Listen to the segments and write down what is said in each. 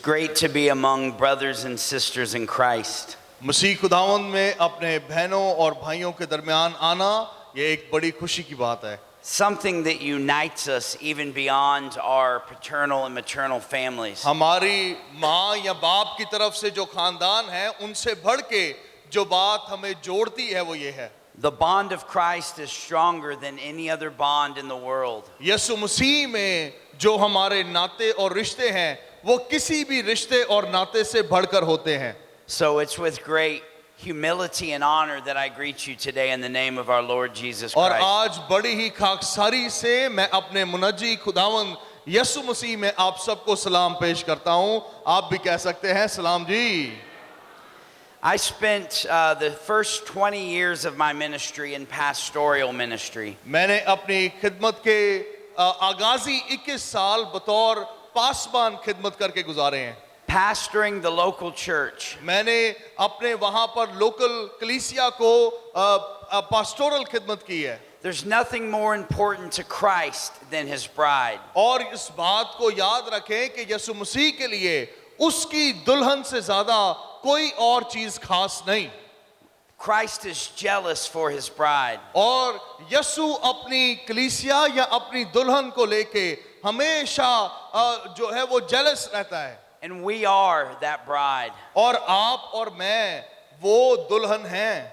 great to be among brothers and sisters in Christ. मसीह खुदावंद में अपने बहनों और भाइयों के दरमियान आना ये एक बड़ी खुशी की बात है. Something that unites us even beyond our paternal and maternal families. हमारी माँ या बाप की तरफ से जो खानदान है उनसे बढ़ के जो बात हमें जोड़ती है वो ये है. The bond of Christ is stronger than any other bond in the world. यीशु मसीह में जो हमारे नाते और रिश्ते हैं वो किसी भी रिश्ते और नाते से बढ़कर होते हैं. So it's with great humility and honor that I greet you today in the name of our Lord Jesus और Christ. आज बड़ी ही खाकसारी से मैं अपने मुनज्जी खुदावंद यीशु मसीह में आप सबको सलाम पेश करता हूं. आप भी कह सकते हैं सलाम जी. I spent the first 20 years of my ministry in pastoral ministry. मैंने अपनी खिदमत के आगाजी 21 साल बतौर पासबान खिदमत करके गुजारे हैं. Pastoring the local church. मैंने अपने वहां पर लोकल कलीसिया को पास्टोरल खिदमत की है. There's nothing more important to Christ than his bride. और इस बात को याद रखें कि यीशु मसीह के लिए उसकी दुल्हन से ज्यादा कोई और चीज खास नहीं. Christ is jealous for his bride. और यीशु अपनी कलीसिया या अपनी दुल्हन को लेके हमेशा जो है वो जेलस रहता है. And we are that bride. और आप और मैं वो दुल्हन हैं.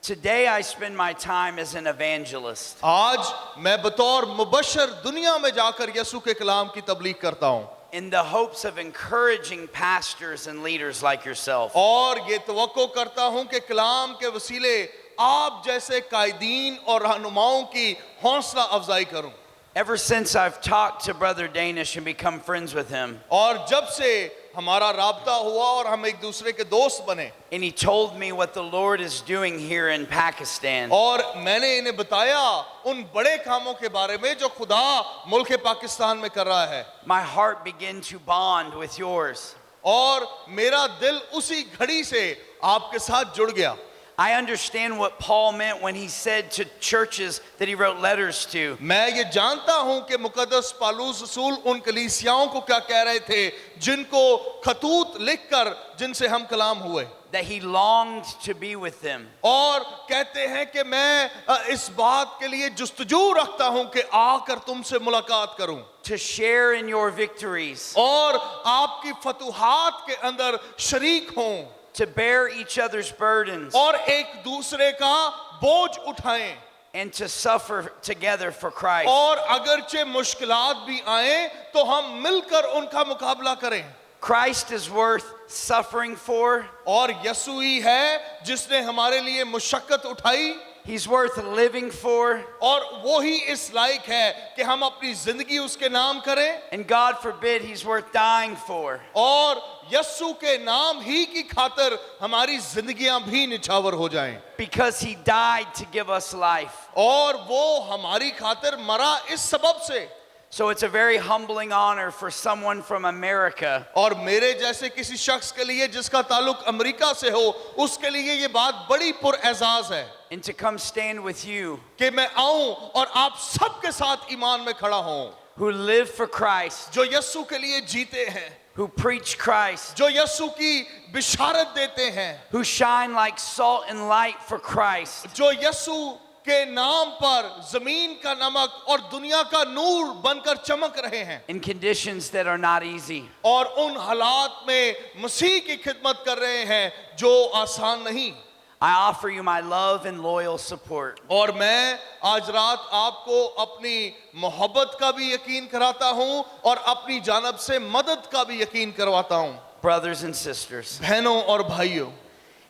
Today I spend my time as an evangelist. आज मैं बतौर मुबशर दुनिया में जाकर यीशु के कलाम की तबलीग करता हूँ. In the hopes of encouraging pastors and leaders like yourself. और ये तवक्को करता हूँ कि कलाम के वसीले आप जैसे कायदीन और रहनुमाओं की हौसला अफजाई करूँ. Ever since I've talked to Brother Danish and become friends with him, और जब से हमारा राब्ता हुआ और हम एक दूसरे के दोस्त बने, and he told me what the Lord is doing here in Pakistan, और मैंने इन्हें बताया उन बड़े कामों के बारे में जो खुदा मुल्क पाकिस्तान में कर रहा है, my heart began to bond with yours. और मेरा दिल उसी घड़ी से आपके साथ जुड़ गया. I understand what Paul meant when he said to churches that he wrote letters to. मैं ये जानता हूं कि मुकद्दस पालूस रसूल उन कलीसियाओं को क्या कह रहे थे जिनको खतूत लिखकर जिनसे हम कलाम हुए. That he longed to be with them. और कहते हैं कि मैं इस बात के लिए जुस्तजू रखता हूं कि आकर तुमसे मुलाकात करूं. To share in your victories. और आपकी फतूहात के अंदर शरीक हों. To bear each other's burdens. और एक दूसरे का बोझ उठाएं. And to suffer together for Christ. और अगरचे मुश्किलात भी आए तो हम मिलकर उनका मुकाबला करें. Christ is worth suffering for. और यीशु ही है जिसने हमारे लिए मुशक्कत उठाई. He's worth living for. और वो ही इस लायक है कि हम अपनी जिंदगी उसके नाम करें. And God forbid he's worth dying for. और यीशु के नाम ही की खातिर हमारी जिंदगियां भी निछावर हो जाएं. Because he died to give us life. और वो हमारी खातिर मरा इस सबब से. So it's a very humbling honor for someone from America. और मेरे जैसे किसी शख्स के लिए जिसका ताल्लुक अमेरिका से हो उसके लिए ये बात बड़ी पुरएजाज है. And to come stand with you. कि मैं आऊं और आप सबके साथ ईमान में खड़ा हूं. Who live for Christ. जो यीशु के लिए जीते हैं. Who preach Christ. जो यीशु की बिशारत देते हैं. Who shine like salt and light for Christ. जो यीशु के नाम पर जमीन का नमक और दुनिया का नूर बनकर चमक रहे हैं. In conditions that are not easy. और उन हालात में मसीह की खिदमत कर रहे हैं जो आसान नहीं. I offer you my love and loyal support. और मैं आज रात आपको अपनी मोहब्बत का भी यकीन कराता हूं और अपनी जानब से मदद का भी यकीन करवाता हूं. Brothers and sisters, बहनों और भाइयों,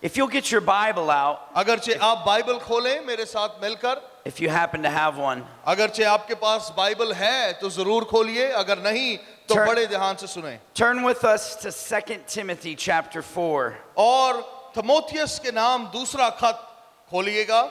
if you'll get your Bible out, अगरचे आप बाइबल खोलें मेरे साथ मिलकर. if you happen to have one, अगरचे आपके पास बाइबल है तो जरूर खोलिए. अगर नहीं तो Turn- बड़े ध्यान से सुनें. turn with us to 2 Timothy chapter 4. और थिमोथियस के नाम दूसरा खत खोलिएगा.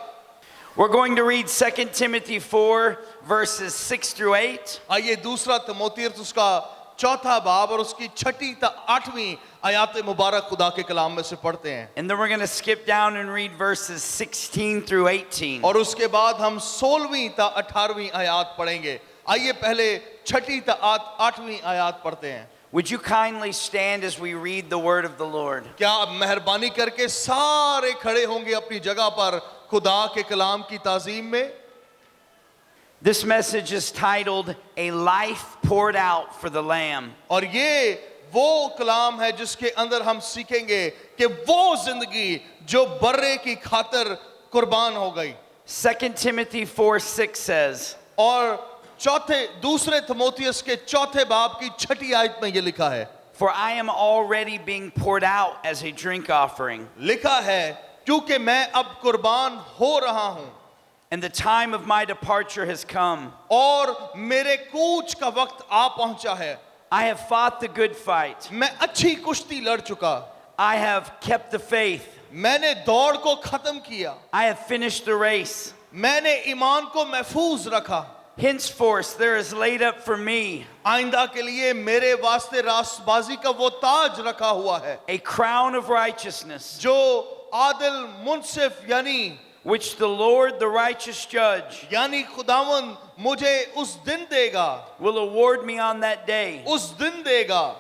We're going to read 2 Timothy 4 verses 6 through 8. आइए दूसरा थिमोथियस उसका चौथा बाब और उसकी छठी ता 8वीं आयात मुबारक खुदा के कलाम में से पढ़ते हैं. And then we're going to skip down and read verses 16 through 18. और उसके बाद हम 16वीं ता 18वीं आयात पढ़ेंगे. आइए पहले छठी ता 8वीं आयात पढ़ते हैं. Would you kindly stand as we read the word of the Lord? क्या आप मेहरबानी करके सारे खड़े होंगे अपनी जगह पर खुदा के कलाम की ताजीम में? This message is titled, A Life Poured Out for the Lamb. और ये वो कलाम है जिसके अंदर हम सीखेंगे कि वो जिंदगी जो बर्रे की खातिर कुर्बान हो गई। 2 Timothy 4:6 says, और दूसरे थिमोथियस के चौथे बाब की छठी आयत में ये लिखा है, For I am already being poured out as a drink offering, लिखा है क्योंकि मैं अब कुर्बान हो रहा हूं and the time of my departure has come. और मेरे कूच का वक्त आ पहुंचा है। I have fought the good fight. मैं अच्छी कुश्ती लड़ चुका, I have kept the faith. मैंने दौड़ को खत्म किया, I have finished the race. मैंने ईमान को महफूज रखा। Henceforth there is laid up for me आइंदा के लिए मेरे वास्ते रास्तबाजी का वो ताज रखा हुआ है a crown of righteousness, जो आदिल मुंसिफ which the Lord, the righteous judge, यानी खुदावन मुझे उस दिन देगा, will award me on that day. उस दिन देगा।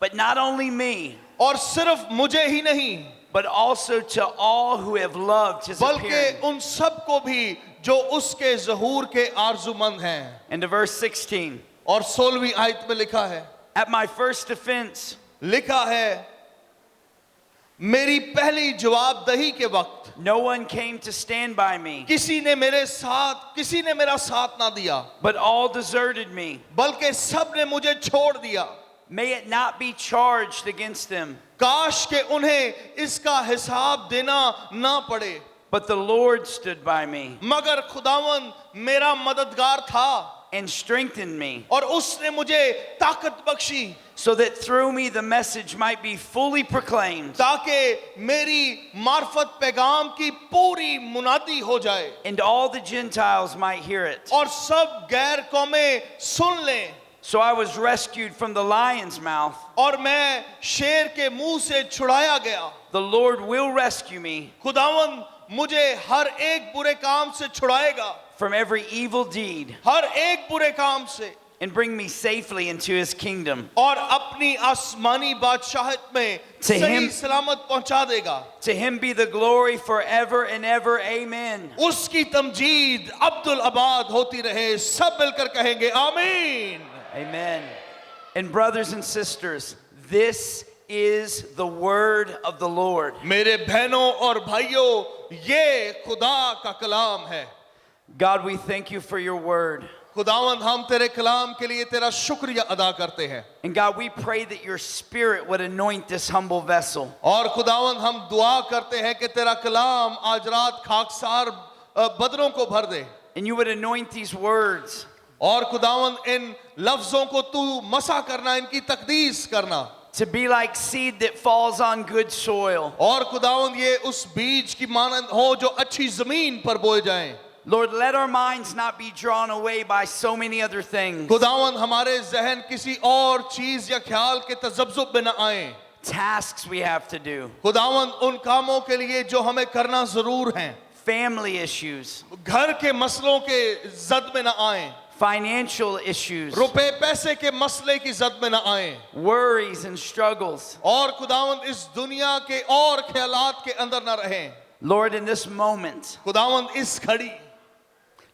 But not only me, और सिर्फ मुझे ही नहीं but also to all who have loved his appearing. बल्कि उन सब को भी जो उसके ज़हूर के आरज़ूमंद हैं। And to verse 16, और 16वीं आयत में लिखा है, at my first offense, लिखा है मेरी पहली जवाबदही के वक्त no one came to stand by me, किसी ने मेरा साथ ना दिया, but all deserted me. बल्कि सब ने मुझे छोड़ दिया। May it not be charged against them, काश के उन्हें इसका हिसाब देना ना पड़े, but the Lord stood by me मगर खुदावन मेरा मददगार था and strengthened me, और उसने मुझे ताकत Bakshi so that through me the message might be fully proclaimed, ताकि मेरी मार्फत पैगाम की पूरी मुनादी हो जाए and all the Gentiles might hear it. और सब गैर कौमें सुन लें। So I was rescued from the lion's mouth. और मैं शेर के मुंह से छुड़ाया गया। The Lord will rescue me खुदावन मुझे हर एक बुरे काम से छुड़ाएगा, from every evil deed, हर एक बुरे काम से, and bring me safely into his kingdom. और अपनी आसमानी बादशाहत में To सही him- सलामत पहुंचा देगा। To him be the glory forever and ever. Amen. उसकी तमजीद अब्दुल आबाद होती रहे। सब मिलकर कहेंगे आमीन। Amen. And brothers and sisters, this is the word of the Lord. मेरे बहनों और भाइयों, ये खुदा का कलाम है। God, we thank you for your word. खुदावंद हम तेरे कलाम के लिए तेरा शुक्रिया अदा करते हैं। And God, we pray that your spirit would anoint this humble vessel. और खुदावंद हम दुआ करते हैं कि तेरा कलाम आज रात खाकसार बदनों को भर दे। And you would anoint these words और खुदावंद इन लफ्जों को तू मसा करना, इनकी तकदीस करना। to be like seed that falls on good soil. और खुदावंद ये उस बीज की मानंद हो जो अच्छी जमीन पर बोए जाएं। Lord, let our minds not be drawn away by so many other things. खुदावंद हमारे जहन किसी और चीज या ख्याल के तजब्जुब में न आए। Tasks we have to do, खुदावंद उन कामों के लिए जो हमें करना जरूर हैं, family issues, घर के मसलों के जद में न आए, financial issues, रुपए पैसे के मसले की जद में न आए, worries and struggles. और खुदावंद इस दुनिया के और ख्यालात के अंदर न रहें। Lord, in this moment, खुदावंद इस घड़ी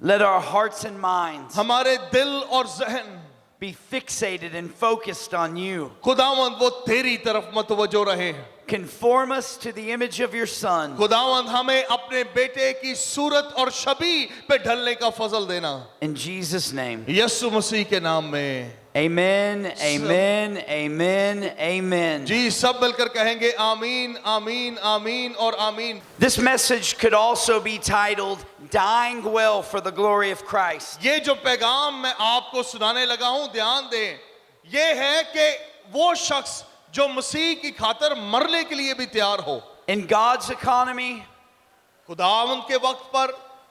let our hearts and minds हमारे दिल और जहन be fixated and focused on you. खुदावंद वो तेरी तरफ मतवज्जो रहे। Conform us to the image of your Son. खुदावंद हमें अपने बेटे की सूरत और छवि पे ढलने का फजल देना, In Jesus' name. यीशु मसीह के नाम में। Amen, amen, amen, amen. जी सब मिलकर कहेंगे आमीन आमीन आमीन और आमीन। This message could also be titled Dying Well for the Glory of Christ. ये जो पैगाम मैं आपको सुनाने लगा हूं, ध्यान दें, ये है कि वो शख्स जो मसीह की खातिर मरने के लिए भी तैयार हो। In God's economy, खुदावंद के वक्त पर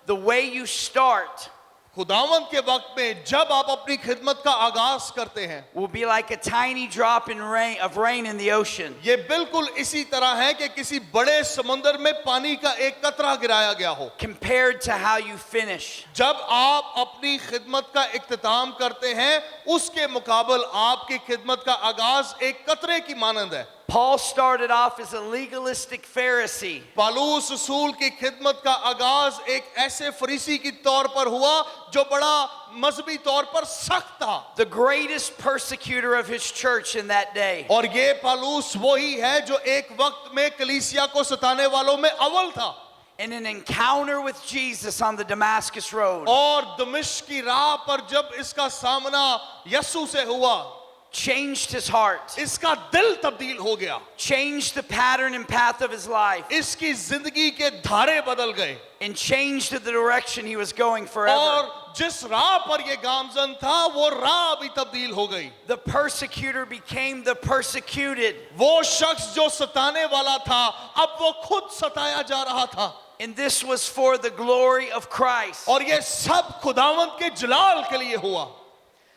the way you start खुदावंद के वक्त में जब आप अपनी खिदमत का आगाज करते हैं, will be like a tiny drop in rain in the ocean. ये बिल्कुल इसी तरह है कि किसी बड़े समुद्र में पानी का एक कतरा गिराया गया हो। Compared to how you finish. जब आप अपनी खिदमत का इख्तिताम करते हैं, उसके मुकाबल आपकी खिदमत का आगाज एक कतरे की मानंद है। Paul started off as a legalistic Pharisee. Paulus रसूल की खिदमत का आगाज एक ऐसे फरीसी की तौर पर हुआ जो बड़ा मजहबी तौर पर सख्त था। The greatest persecutor of his church in that day. और ये पालूस वही है जो एक वक्त में कलीसिया को सताने वालों में अव्वल था। In an encounter with Jesus on the Damascus road. और दमिश्क की राह पर जब इसका सामना यीशु से हुआ, Changed his heart. इसका दिल तब्दील हो गया, Changed the pattern and path of his life. इसकी जिंदगी के धारे बदल गए And changed the direction he was going forever. और जिस राह पर ये गामजन था वो राह भी तब्दील हो गई। The persecutor became the persecuted. वो शख्स जो सताने वाला था अब वो खुद सताया जा रहा था। And this was for the glory of Christ. और ये सब खुदावंद के जलाल के लिए हुआ।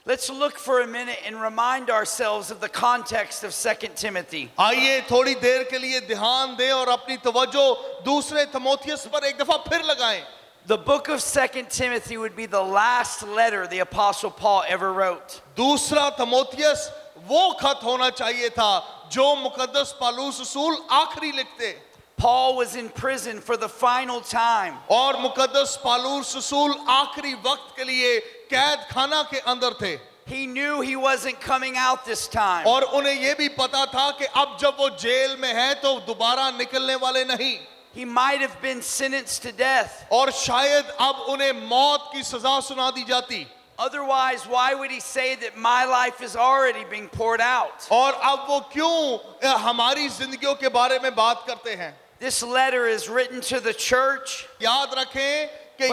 Let's look for a minute and remind ourselves of the context of 2 Timothy. आइए थोड़ी देर के लिए ध्यान दें और अपनी तवज्जो दूसरे तिमोथियस पर एक दफा फिर लगाएं। The book of 2 Timothy would be the last letter the Apostle Paul ever wrote. दूसरा तिमोथियस वो खत होना चाहिए था जो मुकद्दस पालूस रसूल आखिरी लिखते। Paul was in prison for the final time. और मुकद्दस पालूस रसूल आखिरी वक्त के लिए कैद खाना के अंदर थे। He knew he wasn't coming out this time. और उन्हें ये भी पता था कि अब जब वो जेल में है तो दोबारा निकलने वाले नहीं। He might have been sentenced to death. और शायद अब उन्हें मौत की सजा सुना दी जाती। Otherwise, why would he say that my life is already being poured out? और अब वो क्यों हमारी जिंदगियों के बारे में बात करते हैं? This letter is written to the church. याद रखें कि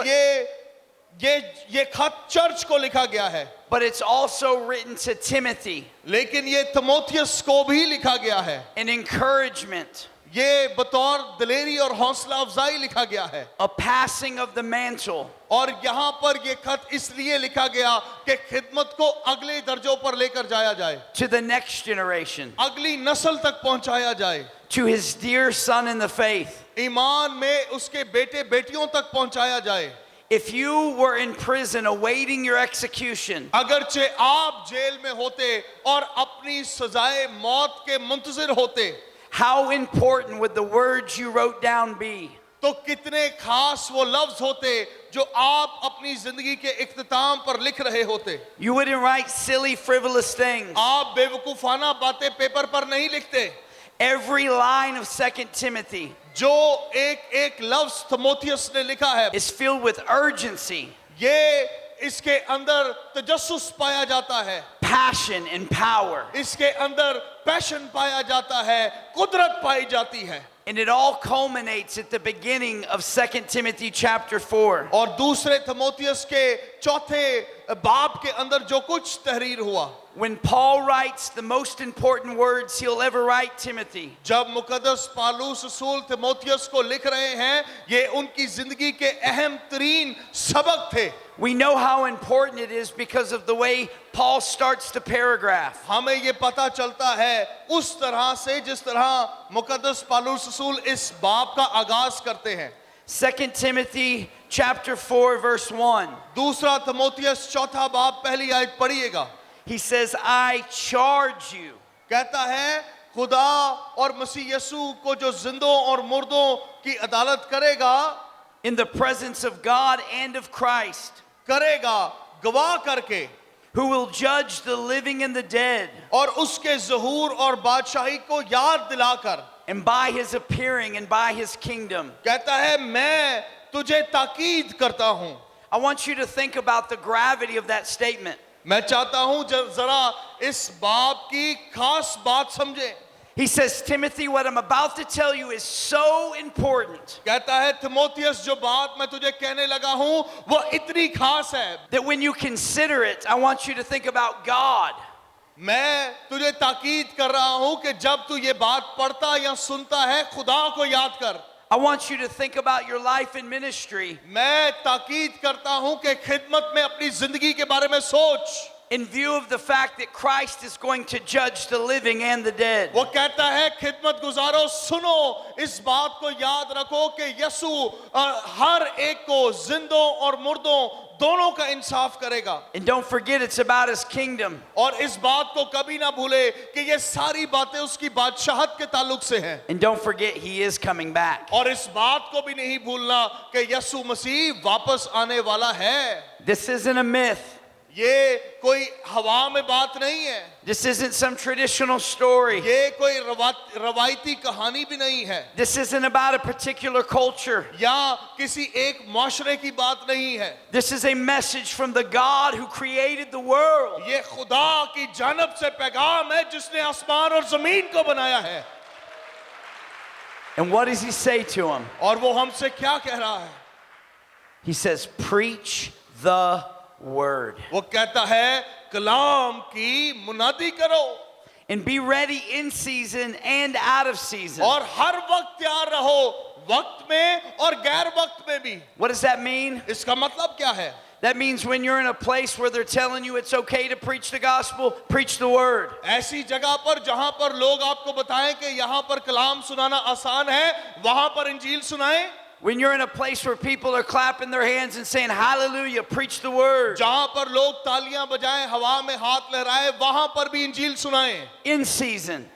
ये खत चर्च को लिखा गया है, But it's also written to Timothy. लेकिन ये तिमोथियस को भी लिखा गया है। An encouragement, ये बतौर दिलेरी और हौसला अफजाई लिखा गया है। a passing of the mantle. और यहाँ पर ये खत इसलिए लिखा गया कि खिदमत को अगले दर्जों पर लेकर जाया जाए, To the next generation, अगली नस्ल तक पहुंचाया जाए, to his dear son in the faith. ईमान में उसके बेटे बेटियों तक पहुंचाया जाए। If you were in prison awaiting your execution, अगरचे आप जेल में होते और अपनी सजाए मौत के मुंतजिर होते, how important would the words you wrote down be? तो कितने खास वो लफ्ज होते जो आप अपनी जिंदगी के इख्तिताम पर लिख रहे होते। You wouldn't write silly, frivolous things. आप बेवकूफाना बातें पेपर पर नहीं लिखते। Every line of 2 Timothy जो एक लफ्ज तिमोथियस ने लिखा है, is filled with urgency, ये इसके अंदर तजस्सुस पाया जाता है, passion, and power. इसके अंदर पैशन पाया जाता है, कुदरत पाई जाती है। And it all culminates at the beginning of 2 Timothy chapter 4. और दूसरे तिमोथियस के चौथे बाब के अंदर जो कुछ तहरीर हुआ, When Paul writes the most important words he'll ever write, Timothy, जब मुकद्दस पालूस रसूल तिमोथियस को लिख रहे हैं, ये उनकी जिंदगी के अहम तरीन सबक थे। we know how important it is because of the way Paul starts the paragraph. हमें ये पता चलता है उस तरह से जिस तरह मुकद्दस पालूस रसूल इस बाब का आगाज करते हैं। 2 Timothy chapter 4 verse 1. दूसरा तिमोथियस चौथा बाब पहली आयत पढ़िएगा। He says, I charge you. कहता है खुदा और मसीह यसू को जो जिंदों और मुर्दों की अदालत करेगा, In the presence of God and of Christ, करेगा गवाह करके, who will judge the living and the dead, और उसके ज़हूर और बादशाही को याद दिलाकर, and by his appearing and by his kingdom. कहता है मैं तुझे ताकीद करता हूं। I want you to think about the gravity of that statement. मैं चाहता हूं जरा इस बाब की खास बात समझें। He says, Timothy, what I'm about to tell you is so important कहता है तिमोथियस जो बात मैं तुझे कहने लगा हूं वो इतनी खास है that when you consider it, I want you to think about God. मैं तुझे ताकीद कर रहा हूं कि जब तू ये बात पढ़ता या सुनता है खुदा को याद कर। I want you to think about your life in ministry मैं ताकीद करता हूं कि खिदमत में अपनी जिंदगी के बारे में सोच, in view of the fact that Christ is going to judge the living and the dead. वो कहता है खिदमत गुजारो, सुनो, इस बात को याद रखो कि यीशु हर एक को जिंदों और मुर्दों दोनों का इंसाफ करेगा। And don't forget, it's about his kingdom. और इस बात को कभी ना भूले कि ये सारी बातें उसकी बादशाहत के ताल्लुक से हैं। And don't forget, he is coming back. और इस बात को भी नहीं भूलना कि यीशु मसीह वापस आने वाला है। This isn't a myth. ये कोई हवा में बात नहीं है, This isn't some traditional story. ये कोई रवायती कहानी भी नहीं है, This isn't about a particular culture. या किसी एक माशरे की बात नहीं है। This is a message from the God who created the world. ये खुदा की जानब से पैगाम है जिसने आसमान और जमीन को बनाया है। And what does he say to him? और वो हमसे क्या कह रहा है? He says, preach the word. वो कहता है कलाम की मुनादी करो And be ready in season and out of season. और हर वक्त तैयार रहो, वक्त में और गैर वक्त में भी। What does that mean? इसका मतलब क्या है? That means when you're in a place where they're telling you it's okay to preach the gospel, preach the word. ऐसी जगह पर जहां पर लोग आपको बताएं कि यहां पर कलाम सुनाना आसान है, वहां पर इंजील सुनाएं। When you're in a place where people are clapping their hands and saying hallelujah, preach the word. जहां पर लोग तालियां बजाएं, हवा में हाथ लहराएं, वहां पर भी इंजील सुनाएं। In season.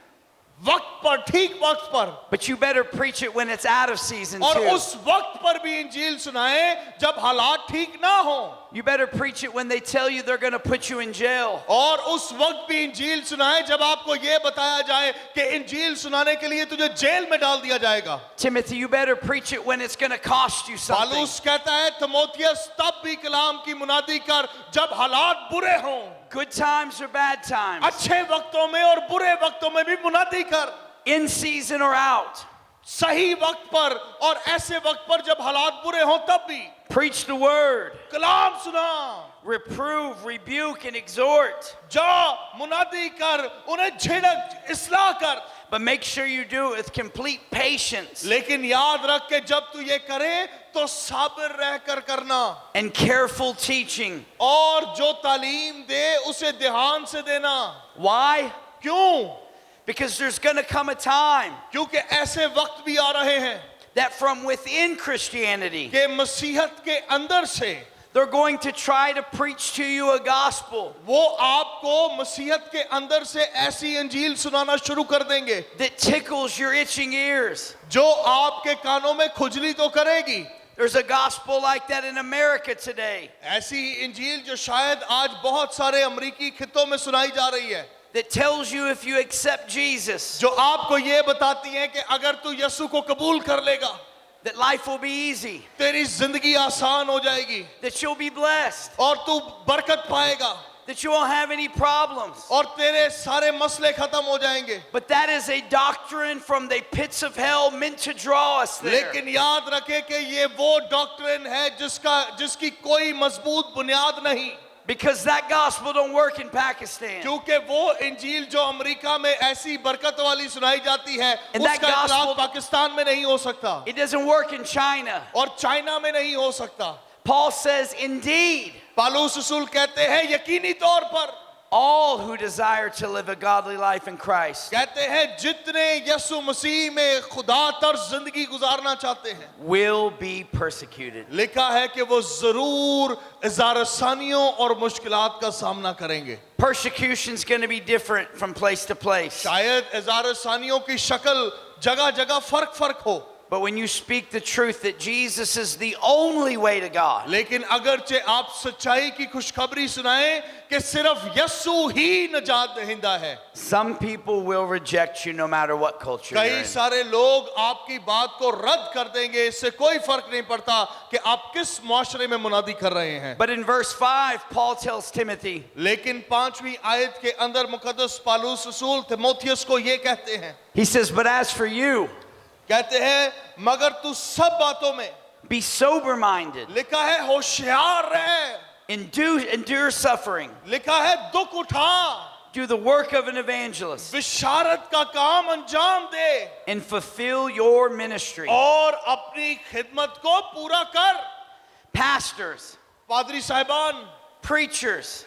वक्त पर, ठीक वक्त पर। But you better preach it when it's out of season और too. उस वक्त पर भी इंजील सुनाएं जब हालात ठीक ना हो। You better preach it when they tell you they're going to put you in jail. और उस वक्त भी इंजील सुनाएं जब आपको ये बताया जाए कि इंजील सुनाने के लिए तुझे जेल में डाल दिया जाएगा। Timothy, you better preach it when it's going to cost you something. Paulus कहता है तिमोथियस तब भी कलाम की मुनादी कर जब हालात बुरे हों। Good times or bad times. अच्छे वक्तों में और बुरे वक्तों में भी मुनादी कर। In season or out. सही वक्त पर और ऐसे वक्त पर जब हालात बुरे हों तब भी Preach the word. कलाम सुना। Reprove, rebuke, and exhort. जा मुनादी कर, उन्हें झिड़क, इस्लाह कर। But make sure you do it with complete patience लेकिन याद रख के जब तू ये करे तो साबिर रहकर करना। and careful teaching. और जो तालीम दे उसे ध्यान से देना। Why? क्यों? Because there's going to come a time क्योंकि ऐसे वक्त भी आ रहे हैं that from within Christianity, कि मसीहत के अंदर से they're going to try to preach to you a gospel वो आपको मसीहत के अंदर से ऐसी इंजील सुनाना शुरू कर देंगे that tickles your itching ears. जो आपके कानों में खुजली तो करेगी। There's a gospel like that in America today ऐसी इंजील जो शायद आज बहुत सारे अमेरिकी खित्तों में सुनाई जा रही है that tells you if you accept Jesus, जो आपको ये बताती है कि अगर तू यीशु को कबूल कर लेगा that life will be easy, तेरी जिंदगी आसान हो जाएगी that you'll be blessed, और तू बरकत पाएगा that you won't have any problems. और तेरे सारे मसले खत्म हो जाएंगे। But that is a doctrine from the pits of hell meant to draw us there. लेकिन याद रखे कि ये वो डॉक्ट्रिन है जिसकी कोई मजबूत बुनियाद नहीं। Because that gospel don't work in Pakistan. क्योंकि वो इंजील जो अमेरिका में ऐसी बरकत वाली सुनाई जाती है And that उसका इतलाक gospel- पाकिस्तान में नहीं हो सकता It doesn't work in China. और चाइना में नहीं हो सकता। Paul says, indeed, पालूस रसूल कहते हैं यकीनी तौर पर all who desire to live a godly life in Christ कहते हैं जितने यीशु मसीह में खुदा तर्ज जिंदगी गुजारना चाहते हैं will be persecuted. लिखा है कि वो जरूर इज़ारसानियों और मुश्किलात का सामना करेंगे। Persecution is going to be different from place to place. शायद इज़ारसानियों की शक्ल जगह जगह फर्क हो But when you speak the truth that Jesus is the only way to God, लेकिन अगरचे आप सच्चाई की खुशखबरी सुनाएं कि सिर्फ यीशु ही निजात दहिंदा है some people will reject you no matter what culture you're कई in. सारे लोग आपकी बात को रद्द कर देंगे इससे कोई फर्क नहीं पड़ता कि आप किस माशरे में मुनादी कर रहे हैं But in verse 5, Paul tells Timothy, लेकिन 5वीं आयत के अंदर मुकद्दस पालूस रसूल तिमोथियस को ये कहते हैं he says, but as for you, कहते हैं मगर तू सब बातों में be sober-minded, लिखा है होशियार रहे endure suffering, लिखा है दुख उठा do the work of an evangelist, बिशारत का काम अंजाम दे and fulfill your ministry. और अपनी खिदमत को पूरा कर। Pastors, पादरी साहिबान, preachers,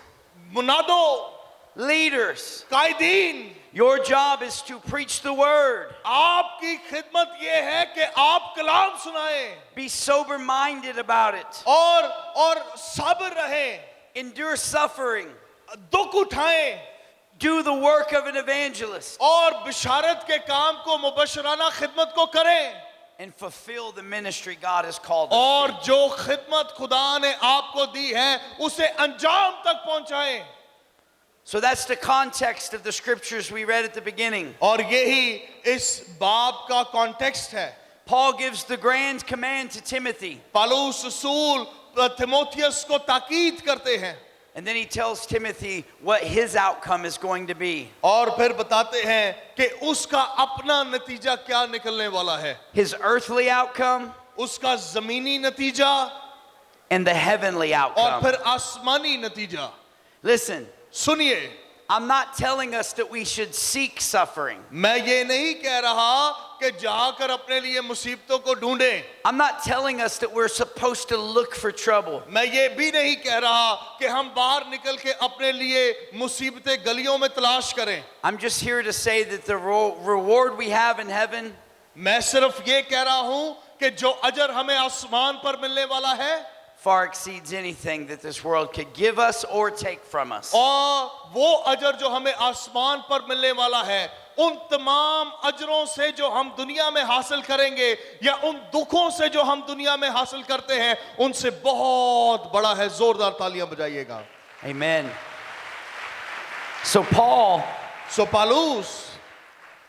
मुनादो, leaders, कायदीन, your job is to preach the word. आपकी खिदमत ये है कि आप कलाम सुनाएं Be sober-minded about it. और सब्र रहें, Endure suffering. दुख उठाएं Do the work of an evangelist और बिशारत के काम को मुबशराना खिदमत को करें and fulfill the ministry God has called us. और जो खिदमत खुदा ने आपको दी है उसे अंजाम तक पहुंचाएं। So that's the context of the scriptures we read at the beginning. और यही इस बाब का कॉन्टेक्स्ट है। Paul gives the grand command to Timothy, पौलुस रसूल तिमोथियस को ताकीद करते हैं and then he tells Timothy what his outcome is going to be. और फिर बताते हैं कि उसका अपना नतीजा क्या निकलने वाला है, His earthly outcome उसका जमीनी नतीजा and the heavenly और outcome. फिर आसमानी नतीजा। Listen, सुनिए, I'm not telling us that we should seek suffering. मैं ये नहीं कह रहा कि जाकर अपने लिए मुसीबतों को ढूंढें। I'm not telling us that we're supposed to look for trouble. मैं ये भी नहीं कह रहा कि हम बाहर निकल के अपने लिए मुसीबतें गलियों में तलाश करें। I'm just here to say that the reward we have in heaven मैं सिर्फ ये कह रहा हूं कि जो अजर हमें आसमान पर मिलने वाला है far exceeds anything that this world could give us or take from us. और वो अजर जो हमें आसमान पर मिलने वाला है उन तमाम अजरों से जो हम दुनिया में हासिल करेंगे या उन दुखों से जो हम दुनिया में हासिल करते हैं उनसे बहुत बड़ा है। जोरदार तालियां बजाइएगा। Amen. So Paul, पौलुस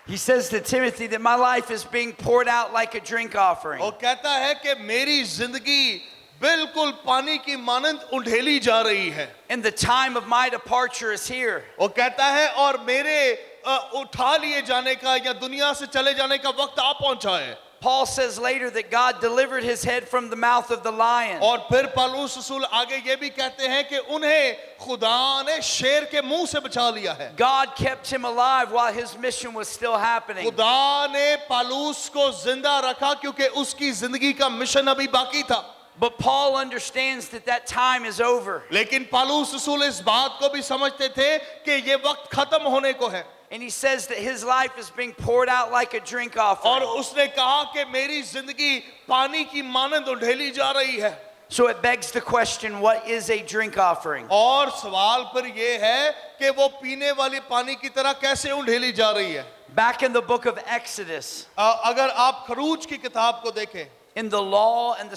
he says to Timothy that my life is being poured out like a drink offering. वो कहता है कि मेरी जिंदगी बिल्कुल पानी की मानंद उंडेली जा रही है। And the time of my departure is here. वो कहता है और मेरे उठा लिए जाने का या दुनिया से चले जाने का वक्त आ पहुंचा है। Paul says later that God delivered his head from the mouth of the lion. और फिर पौलुस रसूल आगे ये भी कहते हैं कि उन्हें खुदा ने शेर के मुंह से बचा लिया है। God kept him alive while his mission was still happening. खुदा ने पौलुस को जिंदा रखा क्योंकि उसकी जिंदगी का मिशन अभी बाकी था। But Paul understands that that time is over. लेकिन पौलुस रसूल इस बात को भी समझते थे कि ये वक्त खत्म होने को है। And he says that his life is being poured out like a drink और offering. उसने कहा कि मेरी जिंदगी पानी की मानंद उंडेली जा रही है। So it begs the question, what is a drink offering? और सवाल पर यह है कि वो पीने वाली पानी की तरह कैसे उंडेली जा रही है। Back in the book of Exodus, अगर आप खरूज की किताब को देखें, in the law and the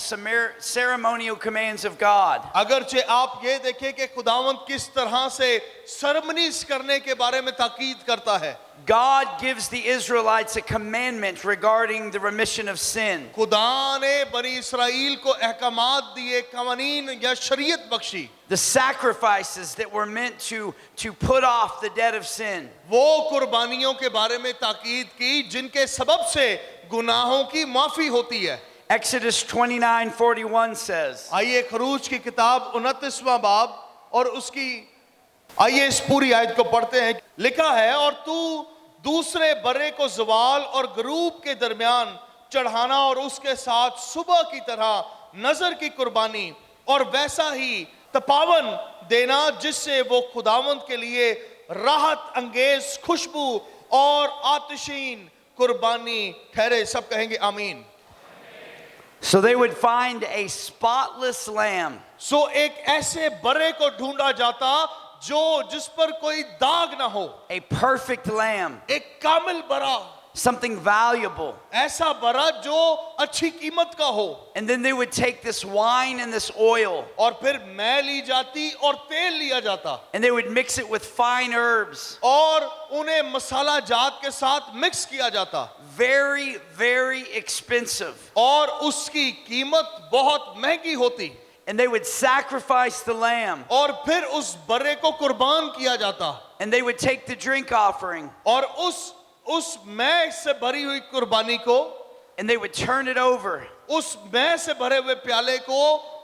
ceremonial commands of God, अगरचे आप ये देखें कि खुदावंद किस तरह से सेरेमनीज करने के बारे में ताकीद करता है। God gives the Israelites a commandment regarding the remission of sin. खुदा ने बनी इसराइल को अहकामात दिए, कवानीन या शरीयत Bakshi. The sacrifices that were meant to put off the debt of sin. वो कुर्बानियों के बारे में ताकीद की जिनके सबब से गुनाहों की माफी होती है। Exodus 29:41 says, आइए खरूज की किताब 29वां बाब और उसकी आइए इस पूरी आयत को पढ़ते हैं। लिखा है, और तू दूसरे बर्रे को ज़वाल और गरूब के दरमियान चढ़ाना और उसके साथ सुबह की तरह नजर की कुर्बानी और वैसा ही तपावन देना जिससे वो खुदावंद के लिए राहत अंगेज खुशबू और आतिशीन कुर्बानी ठहरे। सब कहेंगे आमीन। so they would find a spotless lamb, सो एक ऐसे बर्रे को ढूंढा जाता जो जिस पर कोई दाग ना हो, a perfect lamb, एक कामिल बरा, something valuable. ऐसा बरा जो अच्छी कीमत का हो। And then they would take this wine and this oil, और फिर मैं ली जाती और तेल लिया जाता and they would mix it with fine herbs. और उन्हें मसाला जात के साथ मिक्स किया जाता। Very, very expensive. और उसकी कीमत बहुत महंगी होती। And they would sacrifice the lamb, और फिर उस बर्रे को कुर्बान किया जाता and they would take the drink offering, और उस मैं से भरी हुई कुर्बानी को, and they would turn it over, उस मैं से भरे हुए प्याले को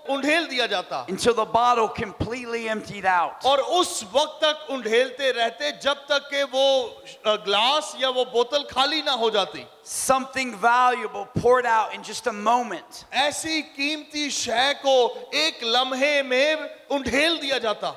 उंडेल दिया जाता until the bottle completely emptied out. और उस वक्त तक उंडेलते रहते जब तक कि वो ग्लास या वो बोतल खाली ना हो जाती। Something valuable poured out in just a moment. ऐसी कीमती शय को एक लम्हे में उंडेल दिया जाता।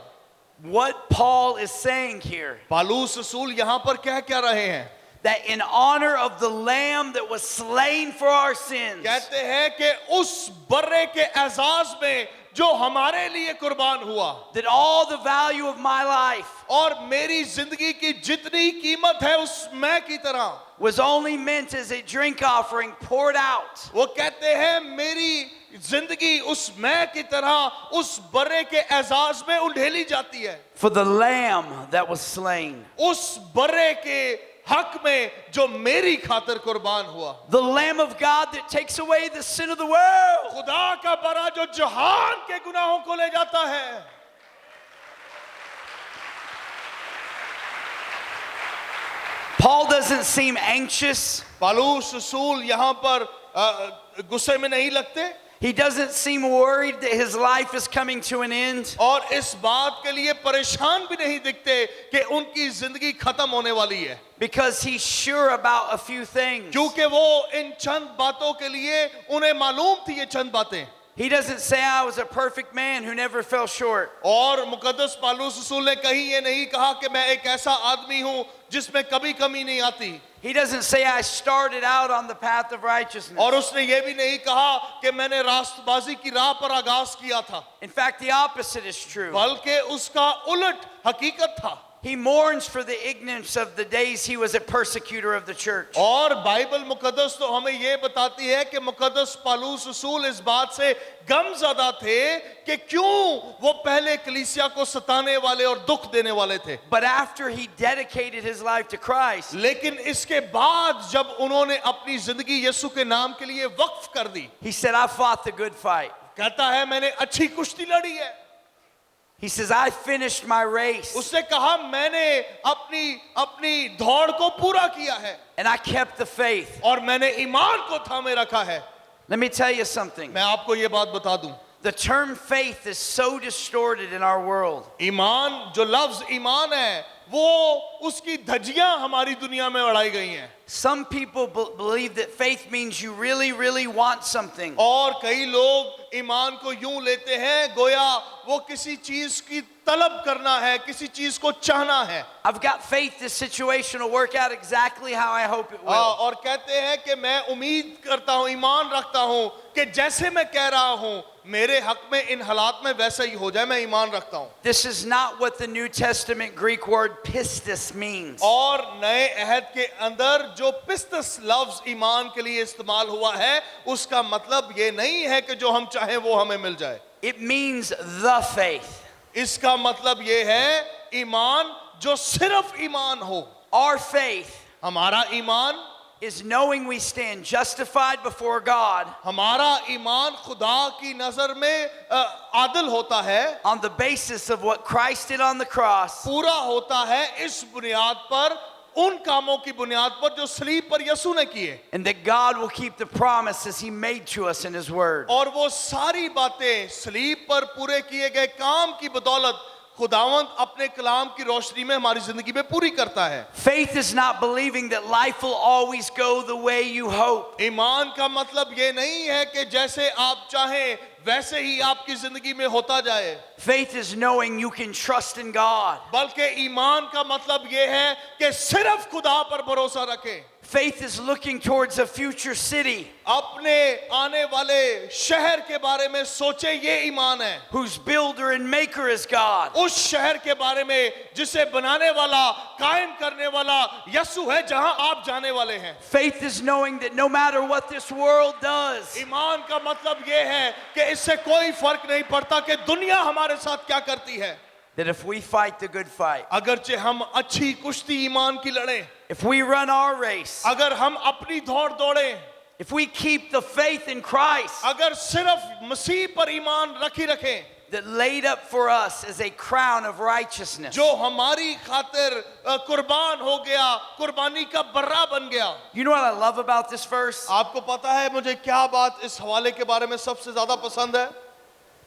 What Paul is saying here, Paulus रसूल यहाँ पर क्या रहे हैं? that in honor of the lamb that was slain for our sins, कहते हैं कि उस बर्रे के एजाज में जो हमारे लिए कुर्बान हुआ, that all the value of my life और मेरी जिंदगी की जितनी कीमत है उस मैं की तरह, was only meant as a drink offering poured out. वो कहते हैं मेरी जिंदगी उस मैं की तरह उस बर्रे के एजाज में उंडेली जाती है, For the lamb that was slain. उस बर्रे के हक में जो मेरी खातिर कुर्बान हुआ। The Lamb of God that takes away the sin of the world. खुदा का बरा जो जहान के गुनाहों को ले जाता है। Paul doesn't seem anxious. Paulus रसूल यहाँ पर गुस्से में नहीं लगते He doesn't seem worried that his life is coming to an end. और इस बात के लिए परेशान भी नहीं दिखते कि उनकी जिंदगी खत्म होने वाली है, Because he's sure about a few things. क्योंकि वो इन चंद बातों के लिए उन्हें मालूम थी ये चंद बातें। He doesn't say I was a perfect man who never fell short. और मुकद्दस पालूस रसूल ने कहीं ये नहीं कहा कि मैं एक ऐसा आदमी हूं जिसमें कभी कमी नहीं आती, He doesn't say I started out on the path of righteousness. और उसने ये भी नहीं कहा कि मैंने रास्तबाजी की राह पर आगाज किया था, In fact, the opposite is true. बल्कि उसका उलट हकीकत था। He mourns for the ignorance of the days he was a persecutor of the church. और बाइबल मुकद्दस तो हमें ये बताती है कि मुकद्दस पालूस रसूल इस बात से गमज़दा थे कि क्यों वो पहले कलीसिया को सताने वाले और दुख देने वाले थे, But after he dedicated his life to Christ, लेकिन इसके बाद जब उन्होंने अपनी जिंदगी यीशु के नाम के लिए वक्फ कर दी, he said, I fought the good fight. कहता है मैंने अच्छी कुश्ती लड़ी है। He says, I finished my race उसने कहा मैंने अपनी दौड़ को पूरा किया है and I kept the faith. और मैंने ईमान को थामे रखा है। Let me tell you something. मैं आपको ये बात बता दूं, The term faith is so distorted in our world. ईमान जो लफ्ज ईमान है वो उसकी धज्जियां हमारी दुनिया में उड़ाई गई हैं। Some people believe that faith means you really, really want something. और कई लोग ईमान को यूं लेते हैं गोया वो किसी चीज की तलब करना है, किसी चीज को चाहना है। I've got faith this situation will work out exactly how I hope it will. और कहते हैं कि मैं उम्मीद करता हूं, ईमान रखता हूं कि जैसे मैं कह रहा हूं मेरे हक में इन हालात में वैसा ही हो जाए, मैं ईमान रखता हूं। This is not what the New Testament Greek word pistis means. और नए अहद के अंदर जो पिस्तस लफ्ज ईमान के लिए इस्तेमाल हुआ है उसका मतलब ये नहीं है कि जो हम चाहें वो हमें मिल जाए। It means the faith. इसका मतलब ये है ईमान जो सिर्फ ईमान हो। Our faith हमारा ईमान is knowing we stand justified before God हमारा ईमान खुदा की नजर में आदल होता है, on the basis of what Christ did on the cross, पूरा होता है इस बुनियाद पर, उन कामों की बुनियाद पर जो सलीब पर यीशु ने किए, and that God will keep the promises He made to us in His Word. और वो सारी बातें सलीब पर पूरे किए गए काम की बदौलत खुदावंद अपने कलाम की रोशनी में हमारी जिंदगी में पूरी करता है। Faith is not believing that life will always go the way you hope. ईमान का मतलब ये नहीं है कि जैसे आप चाहें वैसे ही आपकी जिंदगी में होता जाए, Faith is knowing you can trust in God. बल्कि ईमान का मतलब ये है कि सिर्फ खुदा पर भरोसा रखें। Faith is looking towards a future city अपने आने वाले शहर के बारे में सोचे, ये ईमान है। whose builder and maker is God. उस शहर के बारे में जिसे बनाने वाला, कायम करने वाला यीशु है, जहां आप जाने वाले हैं। Faith is knowing that no matter what this world does, ईमान का मतलब ये है कि इससे कोई फर्क नहीं पड़ता कि दुनिया हमारे साथ क्या करती है। that if we fight the good fight, अगरचे हम अच्छी कुश्ती ईमान की लड़ें, if we run our race, अगर हम अपनी दौड़ दौड़ें, if we keep the faith in Christ अगर सिर्फ मसीह पर ईमान रखें, that laid up for us as a crown of righteousness. जो हमारी खातिर कुर्बान हो गया, कुर्बानी का बर्रा बन गया। You know what I love about this verse? आपको पता है मुझे क्या बात इस हवाले के बारे में सबसे ज्यादा पसंद है?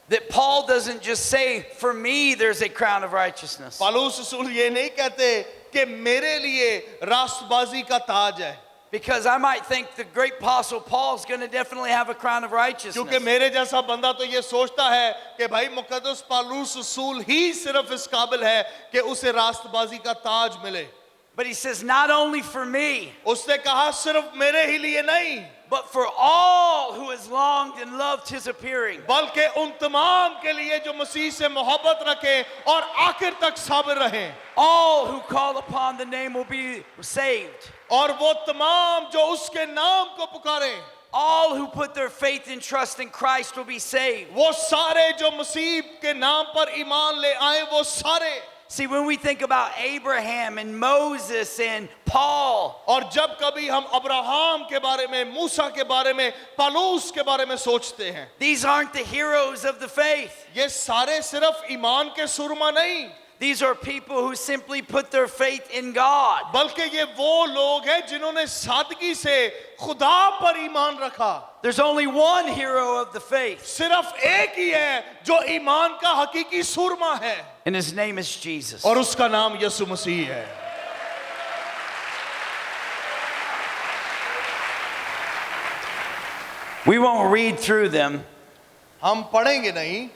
that Paul doesn't just say, for me there's a crown of righteousness. पौलुस रसूल ये नहीं कहते कि मेरे लिए रास्तबाजी का ताज है, Because I might think the great apostle Paul is going to definitely have a crown of righteousness. क्योंकि मेरे जैसा बंदा तो ये सोचता है कि भाई मुकद्दस पौलुस रसूल ही सिर्फ इस काबिल है कि उसे रास्तबाजी का ताज मिले। But he says, not only for me, उसने कहा सिर्फ मेरे ही लिए नहीं, but for all who has longed and loved his appearing. बल्कि उन तमाम के लिए जो मसीह से मोहब्बत रखें और आखिर तक साबिर रहें। All who call upon the name will be saved. और वो तमाम जो उसके नाम को पुकारें, All who put their faith and trust in Christ will be saved. वो सारे जो मसीह के नाम पर ईमान ले आए, वो सारे। See, when we think about Abraham and Moses and Paul, और जब कभी हम अब्राहम के बारे में, मूसा के बारे में, पौलुस के बारे में सोचते हैं, these aren't the heroes of the faith. ये सारे सिर्फ ईमान के सुरमा नहीं, These are people who simply put their faith in God. बल्कि ये वो लोग हैं जिन्होंने सादगी से खुदा पर ईमान रखा। There's only one hero of the faith, सिर्फ एक ही है जो ईमान का हकीकी सुरमा है, and his name is Jesus. और उसका नाम यीशु मसीह है। We won't read through them, हम पढ़ेंगे नहीं,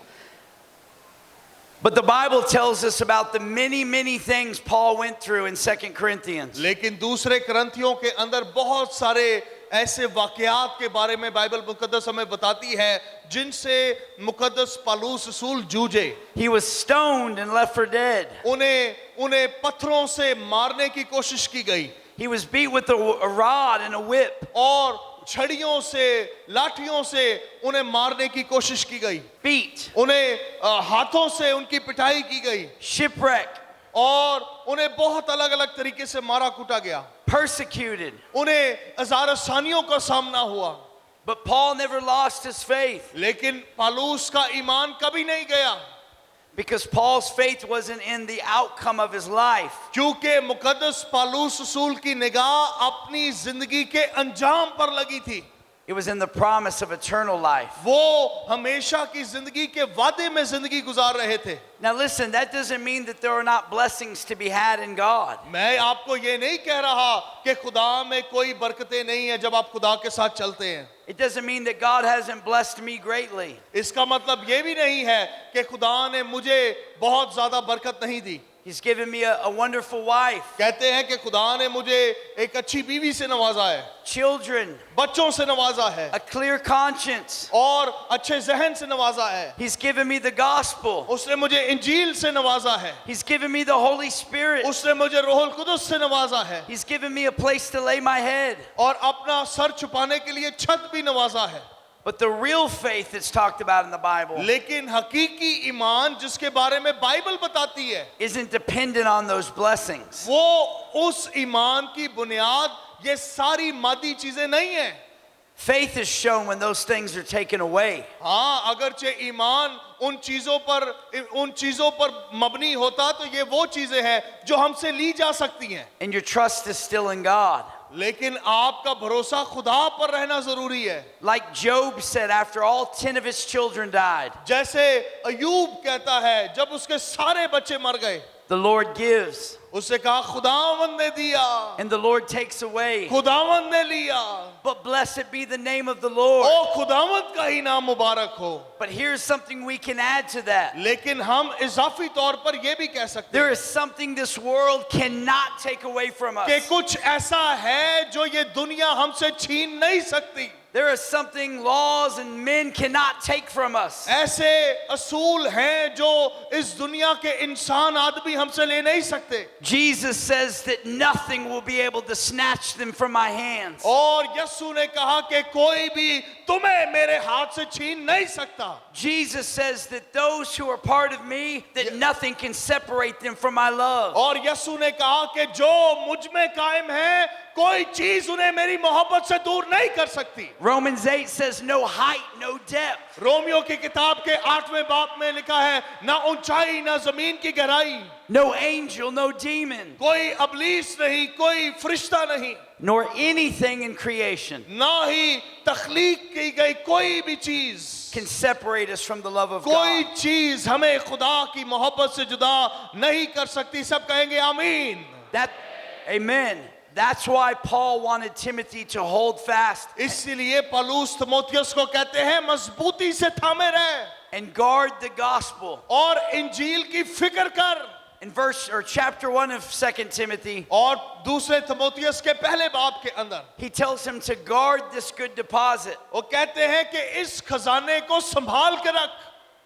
but the Bible tells us about the many things Paul went through in 2 Corinthians. लेकिन दूसरे करंथियों के अंदर बहुत सारे ऐसे वाकयात के बारे में बाइबल मुकद्दस हमें बताती है जिनसे मुकद्दस पौलुस रसूल जूझे। He was stoned and left for dead. उन्हें पत्थरों से मारने की कोशिश की गई, He was beat with a rod and a whip. और छड़ियों से, लाठियों से उन्हें मारने की कोशिश की गई, Beat, उन्हें हाथों से उनकी पिटाई की गई, shipwreck, और उन्हें बहुत अलग अलग तरीके से मारा कूटा गया, persecuted. उन्हें हजार आसानियों का सामना हुआ। But Paul never lost his faith, लेकिन पौलुस का ईमान कभी नहीं गया, because Paul's faith wasn't in the outcome of his life. क्योंकि मुकद्दस पौलुस रसूल की निगाह अपनी जिंदगी के अंजाम पर लगी थी। It was in the promise of eternal life. वो हमेशा की जिंदगी के वादे में जिंदगी गुजार रहे थे। Now listen, that doesn't mean that there are not blessings to be had in God. मैं आपको ये नहीं कह रहा कि खुदा में कोई बरकतें नहीं है जब आप खुदा के साथ चलते हैं। It doesn't mean that God hasn't blessed me greatly. इसका मतलब ये भी नहीं है कि खुदा ने मुझे बहुत ज्यादा बरकत नहीं दी। He's given me a wonderful wife, कहते हैं कि खुदा ने मुझे एक अच्छी बीवी से नवाजा है, children, बच्चों से नवाजा है, a clear conscience. और अच्छे जहन से नवाजा है। He's given me the gospel. उसने मुझे इंजील से नवाजा है, He's given me the Holy Spirit. उसने मुझे रोहुल कुदुस से नवाजा है, He's given me a place to lay my head. और अपना सर छुपाने के लिए छत भी नवाजा है। But the real faith that's talked about in the Bible लेकिन हकीकी ईमान जिसके बारे में बाइबल बताती है, isn't dependent on those blessings. वो उस ईमान की बुनियाद ये सारी मादी चीजें नहीं है। Faith is shown when those things are taken away. हाँ, अगरचे ईमान उन चीजों पर मबनी होता तो ये वो चीजें हैं जो हमसे ली जा सकती हैं, And your trust is still in God. लेकिन आपका भरोसा खुदा पर रहना जरूरी है। Like Job said after all 10 of his children died, जैसे अयूब कहता है जब उसके सारे बच्चे मर गए, the Lord gives उससे कहा खुदावंद ने दिया, and the Lord takes away. खुदावंद ने लिया, But blessed be the name of the Lord. ओ खुदावंद का ही नाम मुबारक हो। But here's something we can add to that. लेकिन हम इजाफी तौर पर यह भी कह सकते There हैं is something this world cannot take away from us. कि कुछ ऐसा है जो ये दुनिया हमसे छीन नहीं सकती। There is something laws and men cannot take from us. ऐसे असूल हैं जो इस दुनिया के इंसान आदमी हमसे ले नहीं सकते, Jesus says that nothing will be able to snatch them from my hands. और यीशु ने कहा कि कोई भी तुम्हें मेरे हाथ से छीन नहीं सकता। Jesus says that those who are part of me, that nothing can separate them from my love. और यीशु ने कहा कि जो मुझ में कायम है कोई चीज उन्हें मेरी मोहब्बत से दूर नहीं कर सकती। Romans 8 says, no height, no depth. Romeo की किताब के 8वें बाब में लिखा है, ना ऊंचाई ना जमीन की गहराई, No angel, no demon, कोई अबलीस नहीं, कोई फरिश्ता नहीं, nor anything in creation ना ही तख्लीक की गई कोई भी चीज, can separate us from the love of कोई God. चीज हमें खुदा की मोहब्बत से जुदा नहीं कर सकती। सब कहेंगे आमीन। Amen. That's why Paul wanted Timothy to hold fast इसीलिए पौलुस तीमुथियुस को कहते हैं मजबूती से थामे रहे and guard the gospel. और इंजील की फिक्र कर। In chapter 1 of 2 Timothy, और दूसरे तीमुथियुस के पहले बाब के अंदर he tells him to guard this good deposit वो कहते हैं कि इस खजाने को संभाल के रख,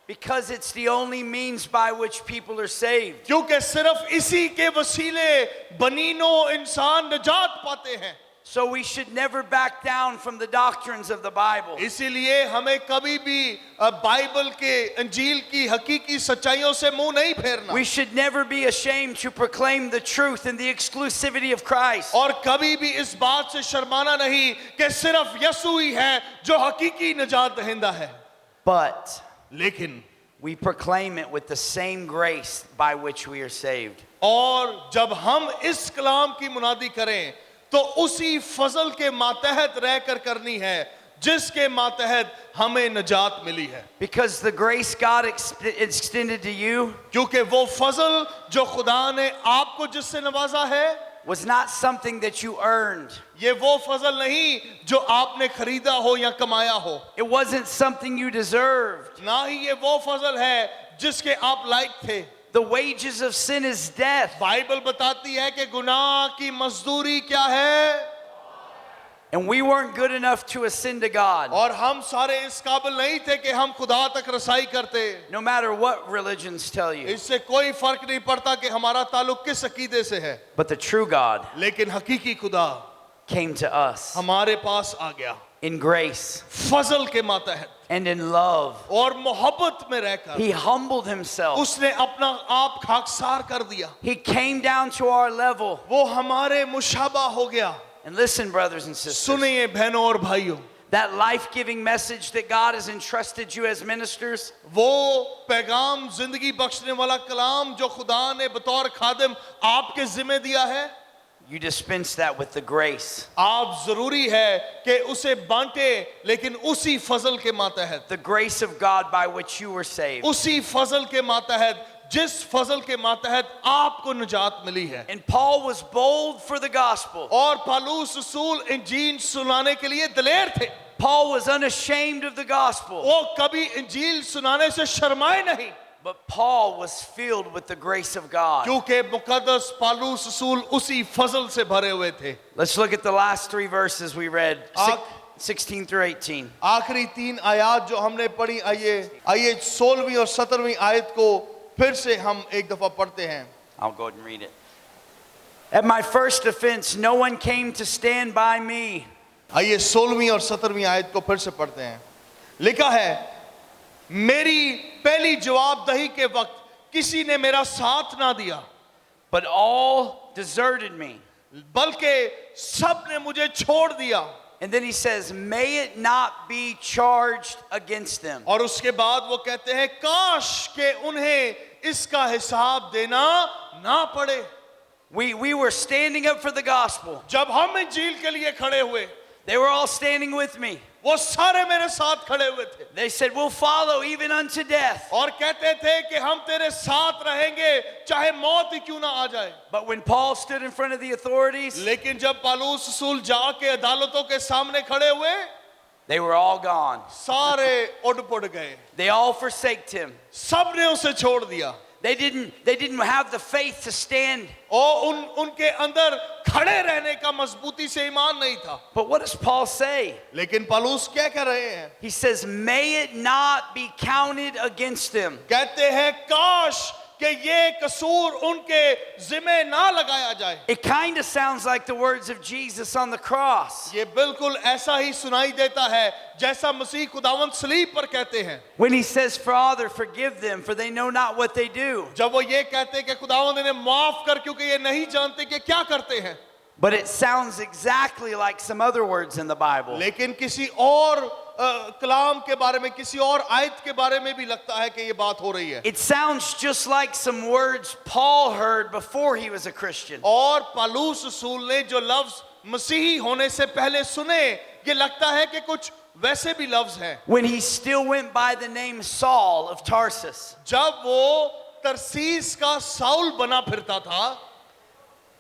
because it's the only means by which people are saved. क्योंकि सिर्फ इसी के वसीले बनीनो इंसान निजात पाते हैं। So we should never back down from the doctrines of the Bible. इसीलिए हमें कभी भी बाइबल के इंजील की हकीकी सच्चाइयों से मुंह नहीं फेरना। We should never be ashamed to proclaim the truth and the exclusivity of Christ. और कभी भी इस बात से शर्माना नहीं कि सिर्फ यीशु ही है जो हकीकी निजात दहिंदा है। But लेकिन we proclaim it with the same grace by which we are saved. और जब हम इस कलाम की मुनादी करें तो उसी फजल के मातहत रहकर करनी है जिसके मातहत हमें निजात मिली है। Because the grace God extended to you क्योंकि वो फजल जो खुदा ने आपको जिससे नवाजा है was not something that you earned. ये वो फजल नहीं जो आपने खरीदा हो या कमाया हो, It wasn't something you deserved. ना ही ये वो फजल है जिसके आप लायक थे। The wages of sin is death. Bible बताती है कि गुनाह की मजदूरी क्या है, And we weren't good enough to ascend to God. और हम सारे इस काबिल नहीं थे कि हम खुदा तक रसाई करते। No matter what religions tell you. इससे कोई फर्क नहीं पड़ता कि हमारा ताल्लुक किस अकीदे से है, But the true God लेकिन हकीकी खुदा came to us हमारे पास आ गया in grace फजल के मातहत and in love. और मोहब्बत में रहकर He humbled himself. उसने अपना आप खाकसार कर दिया। He came down to our level. वो हमारे मुशाबा हो गया। And listen, brothers and sisters, सुनिए बहनों और भाइयों, that life-giving message that God has entrusted you as ministers, वो पैगाम जिंदगी बख्शने वाला कलाम जो खुदा ने बतौर खादिम आपके जिम्मे दिया है, you dispense that with the grace. आप जरूरी है कि उसे बांटे, लेकिन उसी फजल के मातहत, The grace of God by which you were saved. उसी फजल के मातहत जिस फजल के मातहत आपको निजात मिली है। And Paul was bold for the gospel. और पौलुस रसूल इंजील सुनाने के लिए दिलेर थे। Paul was unashamed of the gospel. वो कभी इंजील सुनाने से शर्माए नहीं, But Paul was filled with the grace of God. क्योंकि मुकद्दस पौलुस रसूल उसी फजल से भरे हुए थे। Let's look at the last three verses we read, Ak- 16 through 18. आखिरी 3 आयत जो हमने पढ़ी, आइए 16वीं और 17वीं आयत को फिर से हम एक दफा पढ़ते हैं। I'll go ahead and read it. At my first offense, no one came to stand by me. आइए 16वीं और 17वीं आयत को फिर से पढ़ते हैं। लिखा है, मेरी पहली जवाबदही के वक्त किसी ने मेरा साथ ना दिया, But all deserted me. बल्कि सब ने मुझे छोड़ दिया। And then he says, may it not be charged against them. और उसके बाद वो कहते हैं, काश के उन्हें इसका हिसाब देना ना पड़े। We were standing up for the gospel. जब हम इंजील के लिए खड़े हुए, They were all standing with me. वो सारे मेरे साथ खड़े हुए थे They said, we'll follow even unto death. और कहते थे कि हम तेरे साथ रहेंगे चाहे मौत ही क्यों ना आ जाए। But when Paul stood in front of the authorities, लेकिन जब पौलुस रसूल जाके अदालतों के सामने खड़े हुए, they were all gone. सारे उड़ पुड़ गए, They all forsaked him. सब ने उसे छोड़ दिया। They didn't have the faith to stand. और उनके अंदर खड़े रहने का मजबूती से ईमान नहीं था। But what does Paul say? लेकिन पौलुस क्या कह रहे हैं? He says, may it not be counted against them. कहते हैं काश कि ये कसूर उनके जिम्मे ना लगाया जाए। It kind of sounds like the words of Jesus on the cross. ये बिल्कुल ऐसा ही सुनाई देता है जैसा मसीह खुदावंद सलीब पर कहते हैं। When he says, Father, forgive them, for they know not what they do. जब वो ये कहते हैं कि खुदावंद इन्हें माफ कर क्योंकि ये नहीं जानते कि क्या करते हैं। But it sounds exactly like some other words in the Bible. लेकिन किसी और कलाम के बारे में, किसी और आयत के बारे में भी लगता है कि ये बात हो रही है। It sounds just like some words Paul heard before he was a Christian. और पौलुस रसूल ने जो लफ्ज मसीही होने से पहले सुने, ये लगता है कि कुछ वैसे भी लफ्ज हैं। When he still went by the name Saul of Tarsus. जब वो तरसीस का साउल बना फिरता था।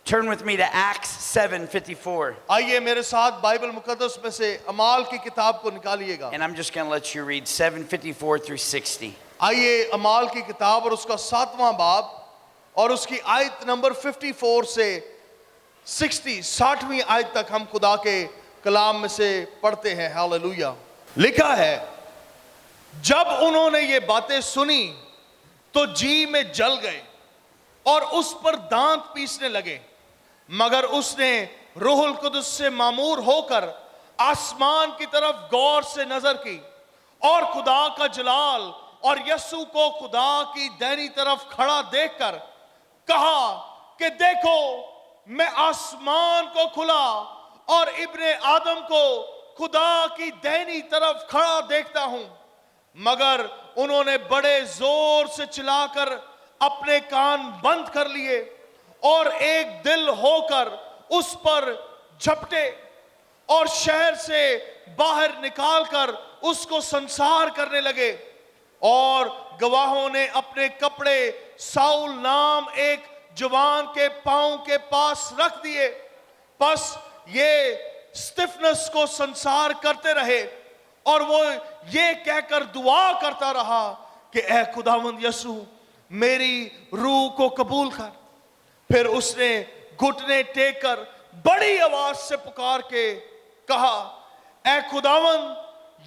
Turn with me to Acts 7:54. आइए मेरे साथ बाइबल मुकद्दस में से अमाल की किताब को निकालिएगा। And I'm just going to let you read 7:54 through 60. आइए अमाल की किताब और उसका 7वां बाब और उसकी आयत नंबर 54 से 60वीं आयत तक हम खुदा के कलाम में से पढ़ते हैं। हालेलुया। लिखा है, जब उन्होंने ये बातें सुनी तो जी में जल गए और उस पर दांत पीसने लगे, मगर उसने रूहुल कुदस से मामूर होकर आसमान की तरफ गौर से नजर की और खुदा का जलाल और यीशु को खुदा की दाहिनी तरफ खड़ा देखकर कहा कि देखो, मैं आसमान को खुला और इब्ने आदम को खुदा की दाहिनी तरफ खड़ा देखता हूं। मगर उन्होंने बड़े जोर से चिल्लाकर अपने कान बंद कर लिए और एक दिल होकर उस पर झपटे और शहर से बाहर निकालकर उसको संसार करने लगे। और गवाहों ने अपने कपड़े साउल नाम एक जवान के पांव के पास रख दिए। बस ये स्तिफनस को संसार करते रहे और वो ये कहकर दुआ करता रहा कि ऐ खुदावंद यीशु, मेरी रूह को कबूल कर। फिर उसने घुटने टेक कर बड़ी आवाज से पुकार के कहा, ऐ खुदावंद,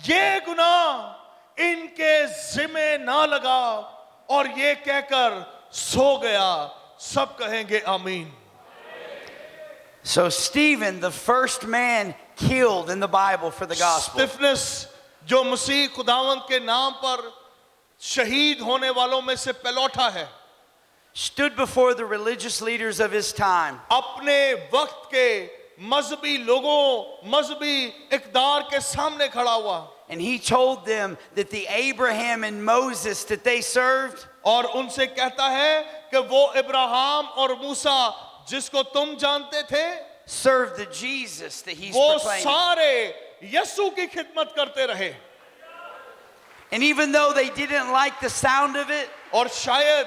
ये गुनाह इनके जिम्मे ना लगा। और ये कहकर सो गया। सब कहेंगे आमीन। So Stephen, the first man killed in the Bible for the gospel. स्तिफनस जो मसीह खुदावंद के नाम पर शहीद होने वालों में से पहलौठा है, stood before the religious leaders of his time. अपने वक्त के मजहबी लोगों, मजहबी इक़दार के सामने खड़ा हुआ And he told them that the Abraham and Moses that they served और उनसे कहता है कि वो इब्राहिम और मूसा जिसको तुम जानते थे, served the Jesus that he's वो proclaiming. सारे यीशु की खिदमत करते रहे। And even though they didn't like the sound of it, और शायद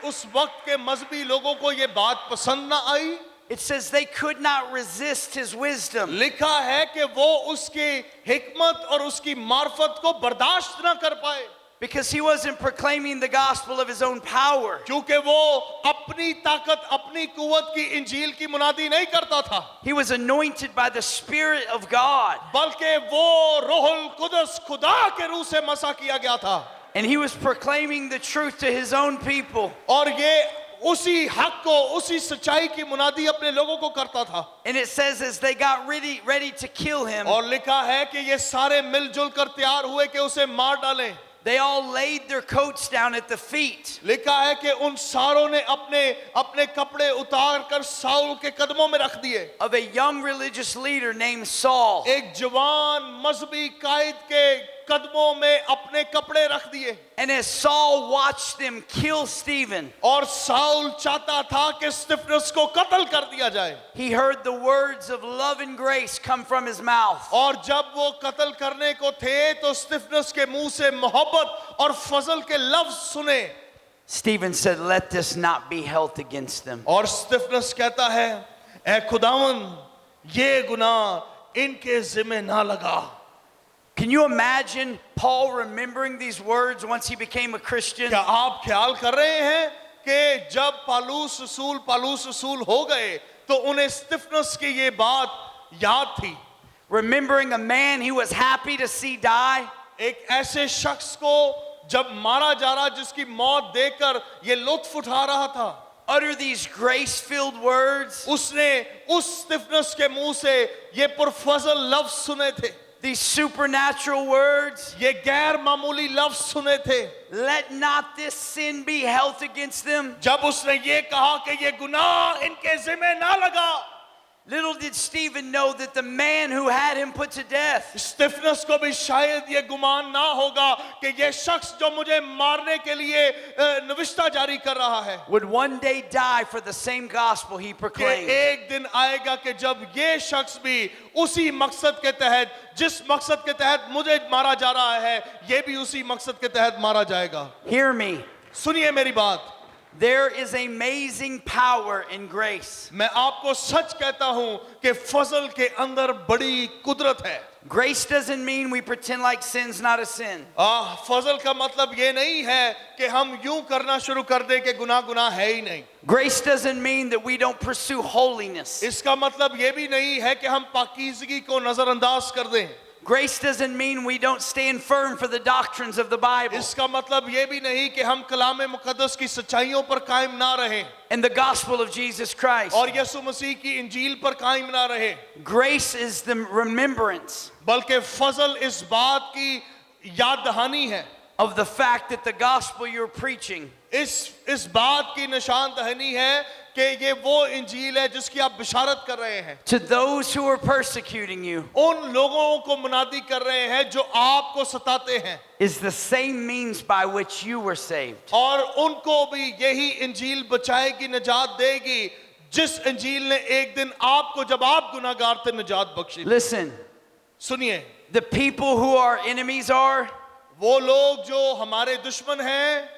उस वक्त के मजहबी लोगों को ये बात पसंद ना आई। it says they could not resist his wisdom. लिखा है कि वो उसकी हिकमत और उसकी मार्फत को बर्दाश्त ना कर पाए, Because he wasn't proclaiming the gospel of his own power. क्योंकि वो अपनी ताकत, अपनी कुवत की इंजील की मुनादी नहीं करता था, He was anointed by the Spirit of God. बल्कि वो रूहुल कुदस खुदा के रूह से मसा किया गया था। And he was proclaiming the truth to his own people. और ये उसी हक को, उसी सच्चाई की मुनादी अपने लोगों को करता था। And it says as they got ready to kill him, और लिखा है कि ये सारे मिलजुल कर तैयार हुए कि उसे मार डालें। they all laid their coats down at the feet लिखा है कि उन सारों ने अपने अपने कपड़े उतार कर साउल के कदमों में रख दिए। of a young religious leader named Saul. एक जवान मजहबी कायद के कदमों में अपने कपड़े रख दिए। And as Saul watched them kill Stephen, और साउल चाहता था कि स्तिफनस को कत्ल कर दिया जाए। he heard the words of love and grace come from his mouth. और जब वो कत्ल करने को थे तो स्तिफनस के मुंह से मोहब्बत और फजल के लफ्ज सुने। Stephen said, "Let this not be held against them." और स्तिफनस कहता है, ऐ खुदावन, ये गुनाह इनके जिम्मे ना लगा। Can you imagine Paul remembering these words once he became a Christian? क्या आप ख्याल कर रहे हैं कि जब पालूस रसूल हो गए तो उन्हें स्तिफनस की ये बात याद थी? Remembering a man he was happy to see die, एक ऐसे शख्स को जब मारा जा रहा, जिसकी मौत देखकर ये लुत्फ उठा रहा था। utter these grace-filled words, उसने उस स्तिफनस के मुंह से ये पुरफजल लफ्ज सुने थे, these supernatural words. ये गैर मामूली लफ्ज सुने थे। Let not this sin be held against them. जब उसने ये कहा कि ये गुनाह इनके जिम्मे ना लगा, Little did Stephen know that the man who had him put to death स्टेफनस को भी शायद ये गुमान ना होगा कि ये शख्स जो मुझे मारने के लिए नविश्ता जारी कर रहा है would one day die for the same gospel he कि proclaimed. एक दिन आएगा कि जब ये शख्स भी उसी मकसद के तहत जिस मकसद के तहत मुझे मारा जा रहा है ये भी उसी मकसद के तहत मारा जाएगा. Hear me. सुनिए मेरी बात. There is amazing power in grace. मैं आपको सच कहता हूं कि फजल के अंदर बड़ी कुदरत है. Grace doesn't mean we pretend like sin's not a sin. फजल का मतलब ये नहीं है कि हम यूं करना शुरू कर दें कि गुनाह है ही नहीं. Grace doesn't mean that we don't pursue holiness. इसका मतलब ये भी नहीं है कि हम पाकीज़गी को नजरअंदाज कर दें. Grace doesn't mean we don't stand firm for the doctrines of the Bible इसका मतलब ये भी नहीं कि हम कलाम मुकद्दस की सच्चाइयों पर कायम ना रहें and the gospel of Jesus Christ. और यीशु मसीह की इंजील पर कायम ना रहें. Grace is the remembrance बल्कि फजल इस बात की याद दहानी है of the fact that the gospel you're preaching इस बात की निशान दहानी है कि ये वो इंजील है जिसकी आप बिशारत कर रहे हैं. to those who are persecuting you उन लोगों को मुनादी कर रहे हैं जो आपको सताते हैं is the same means by which you were saved. और उनको भी यही इंजील बचाएगी, निजात देगी जिस इंजील ने एक दिन आपको जब आप गुनाहगार थे निजात बख्शी. Listen, सुनिए, the people who our enemies are, वो लोग जो हमारे दुश्मन हैं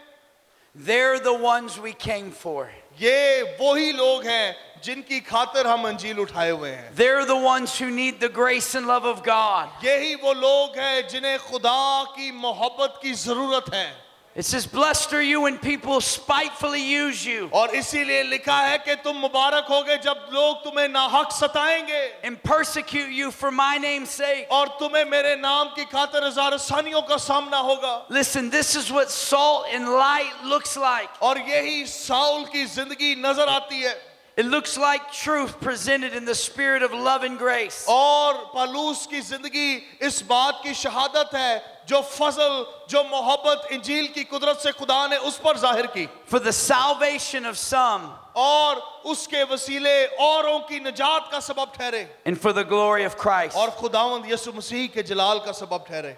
they're the ones we came for. ये वही लोग हैं जिनकी खातिर हम अंजील उठाए हुए हैं. They're the ones who need the grace and love of God. यही वो लोग हैं जिन्हें खुदा की मोहब्बत की जरूरत है. It says, blessed are you when people spitefully use you और इसीलिए लिखा है कि तुम मुबारक होगे जब लोग तुम्हें नाहक सताएंगे and persecute you for my name's sake. और तुम्हें मेरे नाम की खातिर हजार आसानियों का सामना होगा. Listen, this is what salt and light looks like. और यही साउल की जिंदगी नजर आती है. It looks like truth presented in the spirit of love and grace. और पलूस की जिंदगी इस बात की शहादत है जो फजल जो मोहब्बत इंजील की कुदरत से खुदा ने उस पर जाहिर की For the salvation of some और उसके वसीले औरों की निजात का सबब ठहरे and for the glory of Christ. और खुदावंद यीशु मसीह के जलाल का सबब ठहरे.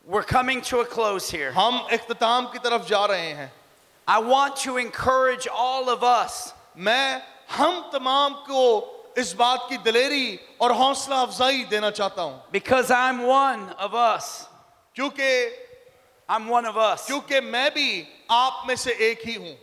We're coming to a close here. हम इख्तिताम की तरफ जा रहे हैं. I want to encourage all of us मैं हम तमाम को इस बात की दिलेरी और हौसला अफजाई देना चाहता हूं because I'm one of us. क्योंकि मैं भी आप में से एक ही हूं.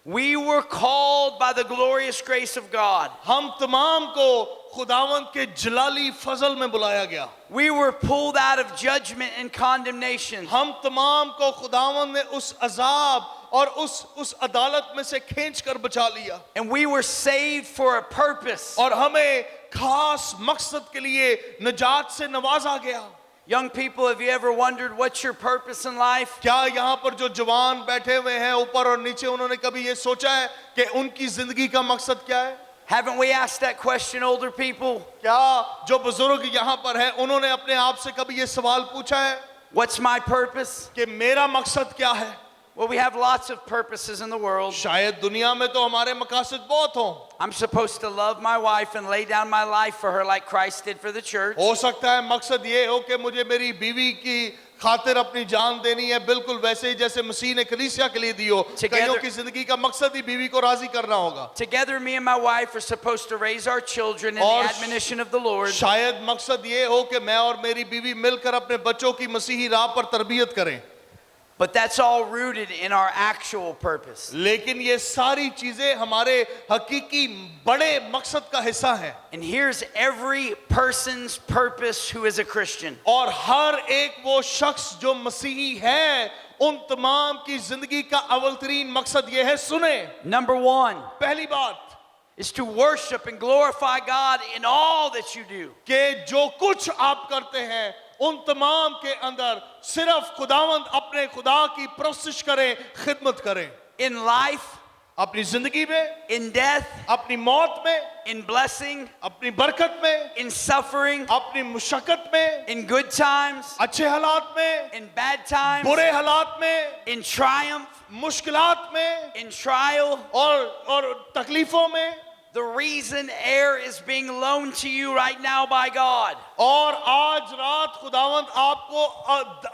We were called by the glorious grace of God. हम तमाम को खुदावंद के जलाली फजल में बुलाया गया. We were pulled out of judgment and condemnation. हम तमाम को खुदावंद ने उस अजाब और उस अदालत में से खींच कर बचा लिया. And we were saved for a purpose. और हमें खास मकसद के लिए निजात से नवाजा गया. Young people, have you ever wondered what's your purpose in life? क्या यहाँ पर जो जवान बैठे हुए हैं ऊपर और नीचे उन्होंने कभी ये सोचा है कि उनकी जिंदगी का मकसद क्या है? Haven't we asked that question, older people? क्या जो बुजुर्ग यहाँ पर हैं उन्होंने अपने आप से कभी ये सवाल पूछा है What's my purpose? कि मेरा मकसद क्या है? Well, we have lots of purposes in the world. शायद दुनिया में तो हमारे मकासद बहुत हों. I'm supposed to love my wife and lay down my life for her like Christ did for the church. हो सकता है मकसद ये हो कि मुझे मेरी बीवी की खातिर अपनी जान देनी है बिल्कुल वैसे ही जैसे मसीह ने कलीसिया के लिए दी हो. कईयों की जिंदगी का मकसद ही बीवी को राजी करना होगा. Together, me and my wife are supposed to raise our children in the admonition of the Lord. शायद मकसद ये हो कि मैं और मेरी बीवी मिलकर अपने बच्चों की मसीही राह पर तरबियत करें. But that's all rooted in our actual purpose. लेकिन ये सारी चीजें हमारे हकीकी बड़े मकसद का हिस्सा हैं. And here's every person's purpose who is a Christian. और हर एक वो शख्स जो मसीही है उन तमाम की जिंदगी का अव्वलतरीन मकसद ये है. सुने, Number one पहली बात is to worship and glorify God in all that you do. कि जो कुछ आप करते हैं उन तमाम के अंदर सिर्फ खुदावंद अपने खुदा की प्रोसेस करें, खिदमत करें. In life, अपनी जिंदगी में, in death, अपनी मौत में, in blessing, अपनी बरकत में, in suffering, अपनी मुशक्कत में, in good times, अच्छे हालात में, in bad times, बुरे हालात में, in triumph, मुश्किलात में in trial, और तकलीफों में. the reason air is being loaned to you right now by God. और आज रात खुदावंद आपको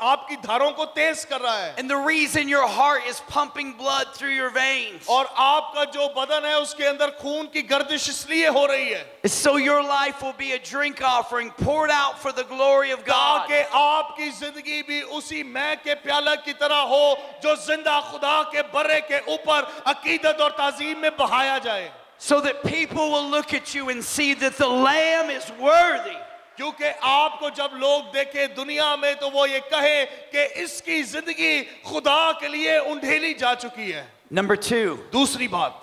आपकी धारों को तेज कर रहा है And the reason your heart is pumping blood through your veins और आपका जो बदन है उसके अंदर खून की गर्दिश इसलिए हो रही है is so your life will be a drink offering poured out for the glory of God. ताकि आपकी जिंदगी भी उसी मैं के प्याला की तरह हो जो जिंदा खुदा के बर्रे के ऊपर अकीदत और ताजीम में बहाया जाए So that people will look at you and see that the Lamb is worthy. क्योंकि आपको जब लोग देखे दुनिया में तो वो ये कहे कि इसकी जिंदगी खुदा के लिए उंडेली जा चुकी है Number 2, दूसरी बात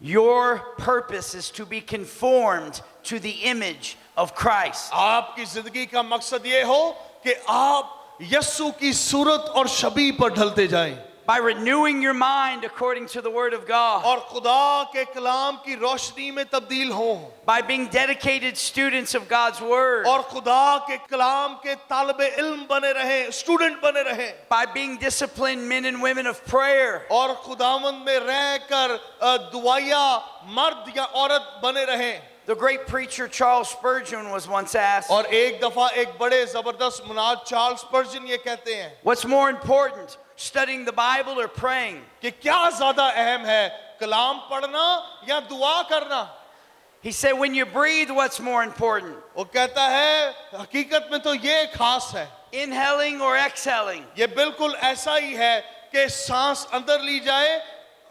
your purpose is to be conformed to the image of Christ. आपकी जिंदगी का मकसद ये हो कि आप यस्सु की सूरत और शबीह पर ढलते जाएं By renewing your mind according to the Word of God. और खुदा के कलाम की रोशनी में तब्दील हो By being dedicated students of God's Word. और खुदा के कलाम के तालिबे इल्म बने रहें स्टूडेंट बने रहें By being disciplined men and women of prayer. और खुदावंद में रहकर दुआया मर्द या औरत बने रहें The great preacher Charles Spurgeon was once asked, और एक दफा एक बड़े जबरदस्त मुनाद चार्ल्स स्पर्जन ये कहते हैं what's more important, studying the Bible or praying? कि क्या ज्यादा अहम है कलाम पढ़ना या दुआ करना He said, when you breathe, what's more important? वो कहता है हकीकत में तो ये खास है Inhaling or exhaling? ये बिल्कुल ऐसा ही है कि सांस अंदर ली जाए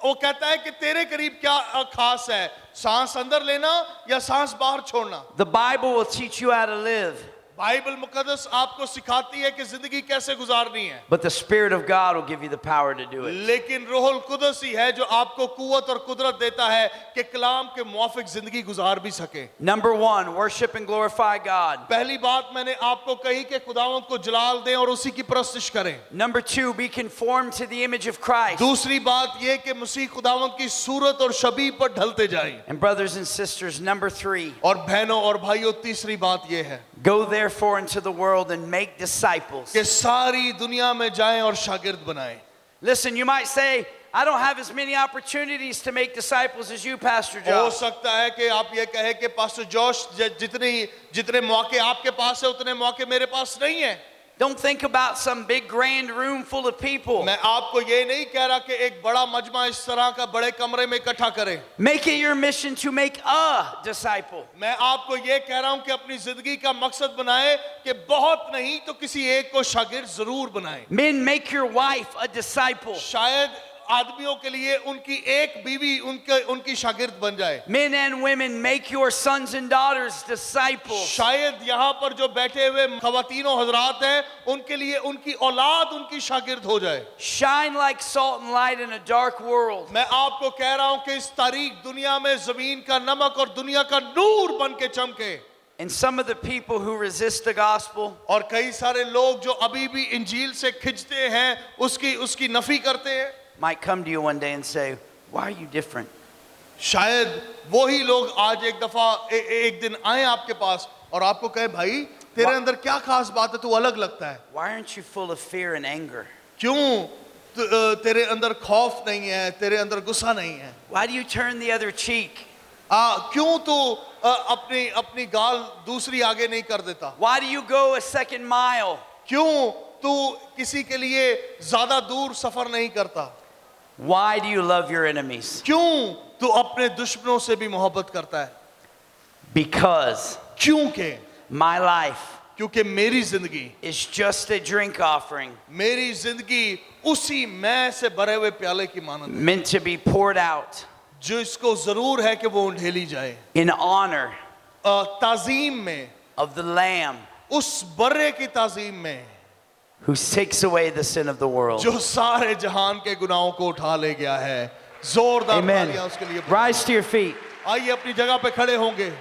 वो कहता है कि तेरे करीब क्या खास है सांस अंदर लेना या सांस बाहर छोड़ना The Bible will teach you how to live, Bible मुकद्दस आपको सिखाती है कि जिंदगी कैसे गुजारनी है but the Spirit of God will give you the power to do it. लेकिन रूहुल कुदस ही है जो आपको कुव्वत और कुदरत देता है कि कलाम के मुआफिक जिंदगी गुजार भी सके Number 1, worship and glorify God. पहली बात मैंने आपको कही कि खुदावंद को जलाल दें और उसी की परस्तिश करें Number 2, be conformed to the image of Christ. दूसरी बात यह कि मसीह खुदावंद की सूरत और शबीह पर ढलते जाएं And brothers and sisters, number 3, और बहनों और भाइयों तीसरी बात यह है go therefore into the world and make disciples. कि सारी दुनिया में जाएं और शागिर्द बनाएं Listen, you might say, I don't have as many opportunities to make disciples as you, Pastor हो Joe. सकता है कि आप ये कहे कि पास्टर जोश जितने मौके आपके पास है उतने मौके मेरे पास नहीं है Don't think about some big grand room full of people. मैं आपको ये नहीं कह रहा कि एक बड़ा मजमा इस तरह का बड़े कमरे में इकट्ठा करें Make it your mission to make a disciple. मैं आपको ये कह रहा हूं कि अपनी जिंदगी का मकसद बनाए कि बहुत नहीं तो किसी एक को शागिर्द जरूर बनाएं Men, make your wife a disciple. शायद आदमियों के लिए उनकी एक बीवी उनकी शागिर्द बन जाए Men and women, make your sons and daughters disciples. शायद यहाँ पर जो बैठे हुए खवातीनों हजरात हैं उनके लिए उनकी औलाद उनकी शागिर्द हो जाए Shine like salt and light in a dark world. मैं आपको कह रहा हूं कि इस तारीख दुनिया में जमीन का नमक और दुनिया का नूर बन के चमके And some of the people who resist the gospel, और कई सारे लोग जो अभी भी इंजील से खिंचते हैं उसकी नफी करते हैं might come to you one day and say, why are you different? शायद वो ही लोग आज एक दफा एक दिन आए आपके पास और आपको कहे भाई तेरे अंदर क्या खास बात है तू अलग लगता है Why aren't you full of fear and anger? क्यों तेरे अंदर खौफ नहीं है तेरे अंदर गुस्सा नहीं है Why do you turn the other cheek? क्यों तू अपनी गाल दूसरी आगे नहीं कर देता Why do you go a second mile? क्यों तू किसी के लिए ज्यादा दूर सफर नहीं करता Why do you love your enemies? क्यों तू अपने दुश्मनों से भी मोहब्बत करता है Because क्योंकि my life क्योंकि मेरी जिंदगी is just a drink offering मेरी जिंदगी उसी मैं से भरे हुए प्याले की मानंद है meant to be poured out जो इसको जरूर है कि वो उंडेली जाए in honor ताजीम में of the Lamb उस बर्रे की ताजीम में who takes away the sin of the world. जो सारे जहान के गुनाहों को उठा ले गया है जोरदार Amen. तालियां उसके लिए Rise to your feet. आइए अपनी जगह पे खड़े होंगे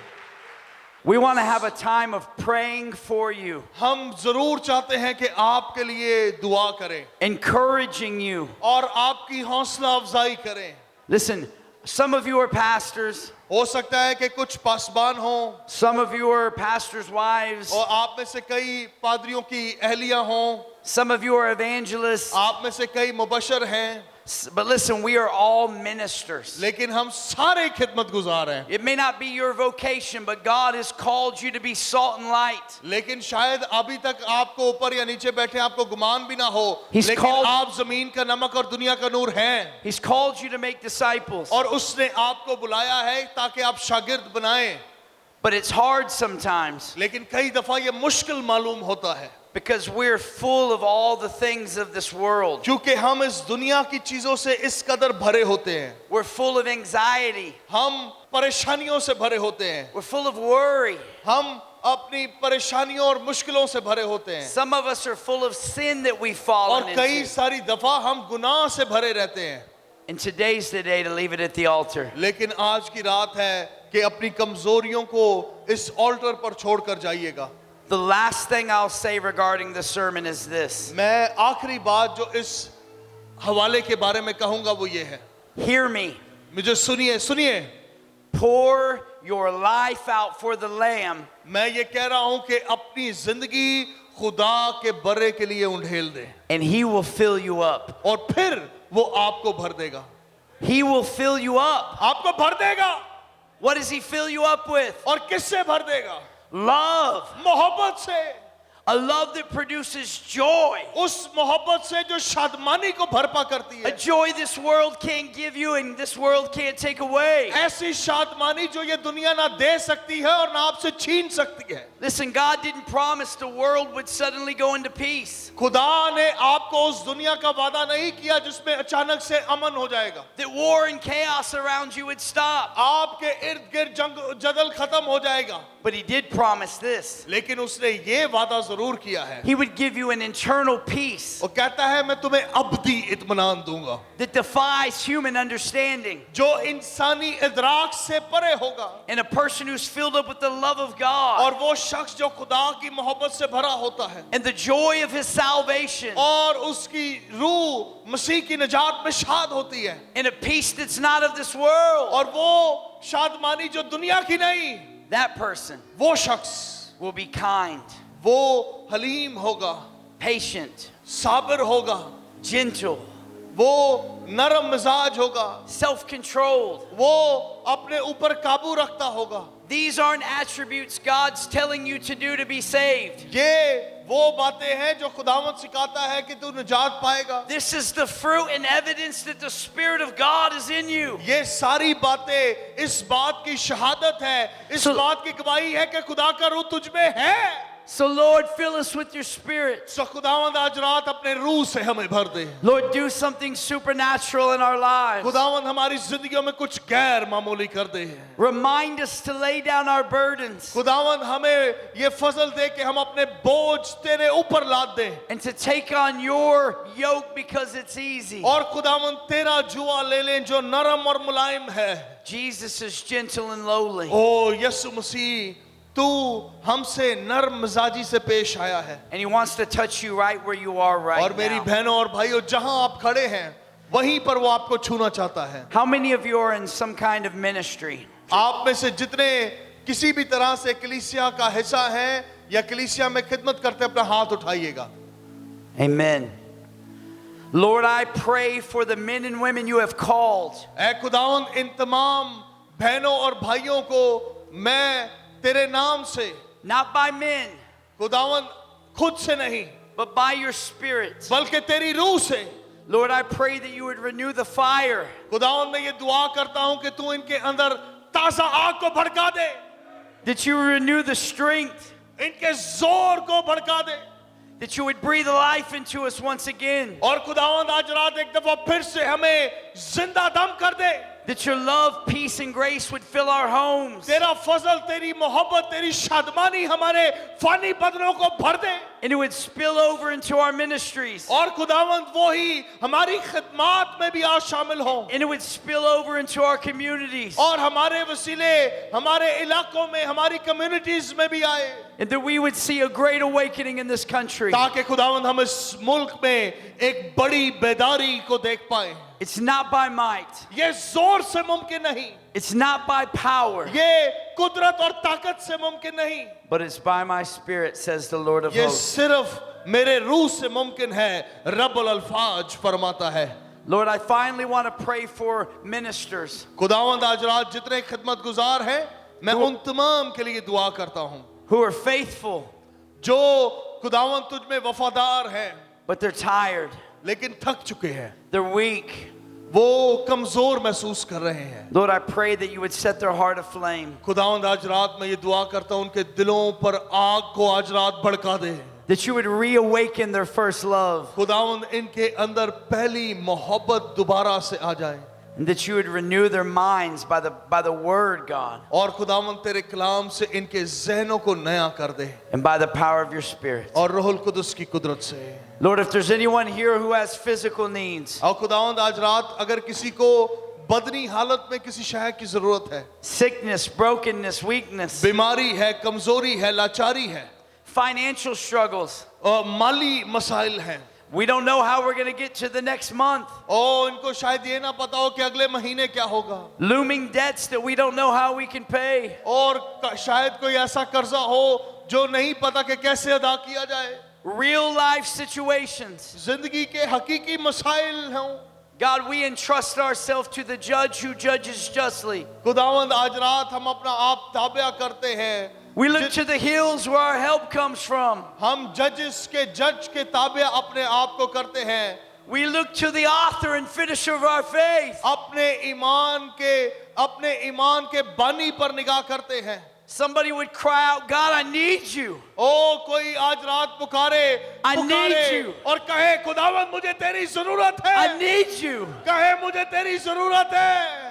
We want to have a time of praying for you, हम जरूर चाहते हैं कि आपके लिए दुआ करें encouraging you. और आपकी हौसला अफजाई करें Listen, some of you are pastors, हो सकता है कि कुछ पासबान हों some of you are pastors' wives, और आप में से कई पादरियों की अहलियां हों some of you are evangelists, आप में से कई मुबशर हैं But listen, we are all ministers. लेकिन हम सारे खिदमत गुजार हैं। It may not be your vocation, but God has called you to be salt and light. लेकिन शायद अभी तक आपको ऊपर या नीचे बैठे आपको गुमान भी ना हो, He's लेकिन called- आप जमीन का नमक और दुनिया का नूर हैं। He's called you to make disciples. और उसने आपको बुलाया है ताकि आप शागिर्द बनाएं। But it's hard sometimes लेकिन कई दफा ये मुश्किल मालूम होता है, because we're full of all the things of this world. क्योंकि हम इस दुनिया की चीजों से इस कदर भरे होते हैं, We're full of anxiety. हम परेशानियों से भरे होते हैं, We're full of worry. हम अपनी परेशानियों और मुश्किलों से भरे होते हैं, Some of us are full of sin that we've और fallen कई into. सारी दफा हम गुनाह से भरे रहते हैं। And today's the day to leave it at the altar. लेकिन आज की रात है कि अपनी कमजोरियों को इस ऑल्टर पर छोड़कर जाइएगा। The last thing I'll say regarding the sermon is this. मैं आखिरी बात जो इस हवाले के बारे में कहूंगा वो ये है, Hear me. मुझे सुनिए सुनिए, Pour your life out for the Lamb, मैं ये कह रहा हूं कि अपनी जिंदगी खुदा के बर्रे के लिए उंडेल दे, and He will fill you up. और फिर वो आपको भर देगा। He will fill you up. आपको भर देगा, What does He fill you up with? और किससे भर देगा? Love. मोहब्बत से, A love that produces joy. उस मोहब्बत से जो शादमानी को भरपा करती A है, joy this world can't give you and this world can't take away. ऐसी शादमानी जो ये दुनिया ना दे सकती है और ना आपसे छीन सकती है। Listen, God didn't promise the world would suddenly go into peace. खुदा ने आपको उस दुनिया का वादा नहीं किया जिसमें अचानक से अमन हो जाएगा, That war and chaos around you would stop. आपके इर्द गिर्द जंग जदल खत्म हो जाएगा। But He did promise this. लेकिन उसने ये वादा जरूर किया है, He would give you an internal peace वो कहता है मैं तुम्हें अबदी इत्मीनान दूंगा that defies human understanding. जो इंसानी इदराक से परे होगा, And a person who's filled up with the love of God और वो शख्स जो खुदा की मोहब्बत से भरा होता है and the joy of His salvation और उसकी रूह मसीह की निजात में शाद होती है, and a peace that's not of this world. और वो शादमानी जो दुनिया की नहीं, That person वो शख्स will be kind, वो हलीम होगा, patient, साबिर होगा, gentle, वो नरम मिजाज होगा, self-controlled. वो अपने ऊपर काबू रखता होगा। These aren't attributes God's telling you to do to be saved. ये वो बातें हैं जो खुदावंद सिखाता है कि तू निजात पाएगा। This is the fruit and evidence that the Spirit of God is in you. ये सारी बातें इस बात की शहादत है, इस So- बात की गवाही है कि खुदा का रूह तुझ में है। So Lord, fill us with your Spirit. सो खुदावंद आज रात अपने रूह से हमें भर दे। Lord, do something supernatural in our lives. खुदावंद हमारी जिंदगियों में कुछ गैर मामूली कर दे। Remind us to lay down our burdens खुदावंद हमें ये फजल दे कि हम अपने बोझ तेरे ऊपर लाद दे, and to take on your yoke because it's easy. और खुदावंद तेरा जुआ ले लें जो नरम और मुलायम है। Jesus is gentle and lowly. ओ यीशु मसीह, तू हमसे नरम मिजाजी से पेश आया है, And He wants to touch you right where you are right और मेरी now. बहनों और भाइयों जहां आप खड़े हैं वहीं पर वो आपको छूना चाहता है। How many of you are in some kind of ministry? आप में से जितने किसी भी तरह से कलीसिया का हिस्सा हैं या कलीसिया में खिदमत करते हैं, अपना हाथ उठाइएगा। Amen. Lord, I pray for the men and women you have called. ऐ खुदावंद इन तमाम बहनों और भाइयों को मैं तेरे नाम से, Not by men, खुदावंद खुद से नहीं but by your Spirit. बल्कि तेरी रूह से, Lord, I pray that you would renew the fire. खुदावंद मैं ये दुआ करता हूं कि तू इनके अंदर ताजा आग को भड़का दे, That you would renew the strength. इनके जोर को भड़का दे, That you would breathe life into us once again. और खुदावंद आज रात एक दफा फिर से हमें जिंदा दम कर दे। That your love, peace, and grace would fill our homes. तेरा फजल, तेरी मोहब्बत, तेरी शादमानी हमारे फानी बदनों को भर दे, And it would spill over into our ministries. और खुदावंद वो ही हमारी खिदमत में भी आज शामिल हो, And it would spill over into our communities. और हमारे वसीले हमारे इलाकों में, हमारी कम्युनिटीज में भी आए, And that we would see a great awakening in this country. ताकि खुदावंद हम इस मुल्क में एक बड़ी बेदारी को देख पाए। It's not by might. ये जोर से मुमकिन नहीं, It's not by power. ये कुदरत और ताकत से मुमकिन नहीं, But it's by my Spirit, says the Lord of ये hosts. सिर्फ मेरे रूह से मुमकिन है। रब्बुल अल्फाज फरमाता है। Lord, I finally want to pray for ministers खुदावंद आज रात जितने खिदमत गुजार हैं मैं उन तमाम के लिए दुआ करता हूं who are faithful, जो खुदावंद तुझ में वफादार हैं but they're tired, लेकिन थक चुके हैं, they're weak. वो कमजोर महसूस कर रहे हैं। Lord, I pray that you would set their heart aflame, खुदावंद आज रात मैं ये दुआ करता हूं उनके दिलों पर आग को आज रात भड़का दे। that you would reawaken their first love, खुदावंद इनके अंदर पहली मोहब्बत दोबारा से आ जाए and that you would renew their minds by the word, God, और खुदावंद तेरे कलाम से इनके ज़हनों को नया कर दे and by the power of your Spirit. और रूहुल कुदस की कुदरत से। Lord, if there's anyone here who has physical needs, और खुदावंद आज रात अगर किसी को बदनी हालत में किसी शय की जरूरत है, sickness, brokenness, weakness, बीमारी है, कमजोरी है, लाचारी है, financial struggles, और माली मसाइल हैं, we don't know how we're going to get to the next month, और इनको शायद ये ना पता हो कि अगले महीने क्या होगा, looming debts that we don't know how we can pay, और शायद कोई ऐसा कर्जा हो जो नहीं पता कि कैसे अदा किया जाए, real life situations. जिंदगी के हकीकी मसाइल हों। God, we entrust ourselves to the judge who judges justly. खुदावंद आज रात हम अपना आप ताबिया करते हैं। We look to the hills where our help comes from. हम जज के ताबिया अपने आप को करते हैं। We look to the author and finisher of our faith. अपने ईमान के बानी पर निगाह करते हैं। Somebody would cry out, God, I need you. ओ कोई आज रात पुकारे I need you. और कहे खुदावंद मुझे तेरी जरूरत है। I need you. कहे मुझे तेरी जरूरत है।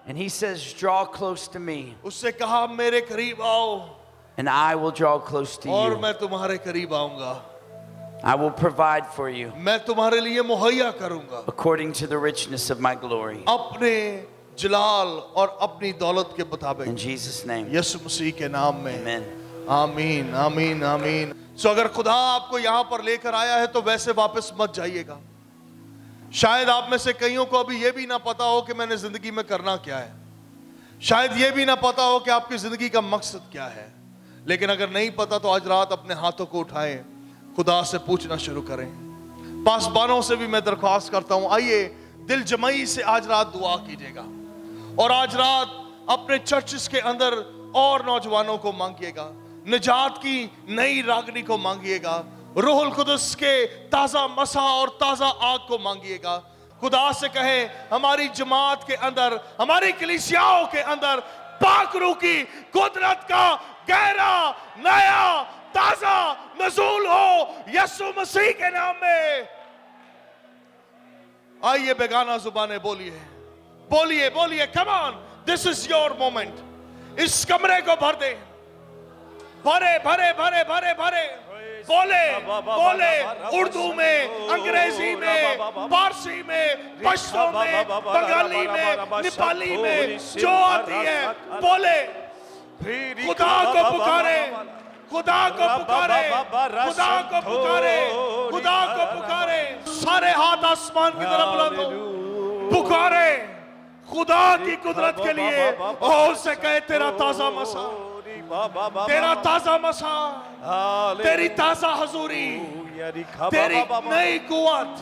And he says, draw close to me, उससे कहा मेरे करीब आओ and I will draw close to और you. मैं तुम्हारे करीब आऊंगा। I will provide for you मैं तुम्हारे लिए मुहैया करूंगा according to the richness of my glory. अपने जलाल और अपनी दौलत के मुताबिक। In Jesus' name, यीशु मसीह के नाम में amen. आमीन आमीन आमीन। सो अगर खुदा आपको यहाँ पर लेकर आया है तो वैसे वापस मत जाइएगा। शायद आप में से कईयों को अभी ये भी ना पता हो कि मैंने जिंदगी में करना क्या है, शायद ये भी ना पता हो कि आपकी जिंदगी का मकसद क्या है। लेकिन अगर नहीं पता तो आज रात अपने हाथों को उठाएं, खुदा से पूछना शुरू करें। पासबानों से भी मैं दरख्वास्त करता हूं, आइए दिल जमाई से आज रात दुआ कीजिएगा और आज रात अपने चर्चेस के अंदर और नौजवानों को मांगिएगा, निजात की नई रागनी को मांगिएगा, रूहुल कुदस के ताजा मसा और ताजा आग को मांगिएगा। खुदा से कहे हमारी जमात के अंदर, हमारी कलीसियाओं के अंदर पाक रूह की कुदरत का गहरा नया ताजा नज़ूल हो यीशु मसीह के नाम में। आइए बेगाना जुबानें बोलिए बोलिए बोलिए, come on, this is your moment. इस कमरे को भर दे, भरे भरे भरे भरे भरे, बोले बोले उर्दू में, अंग्रेजी में, फारसी में, पश्तो में, बंगाली में, नेपाली में, जो आती है बोले। खुदा को पुकारे, खुदा को पुकारे, खुदा को पुकारे, खुदा को पुकारे। सारे हाथ आसमान की तरफ बुलंद हो, पुकारे खुदा की कुदरत के लिए। और से कहे तेरा ताजा मसा, तेरा ताजा मसा, तेरी ताजा हजूरी, तेरी नई कुव्वत,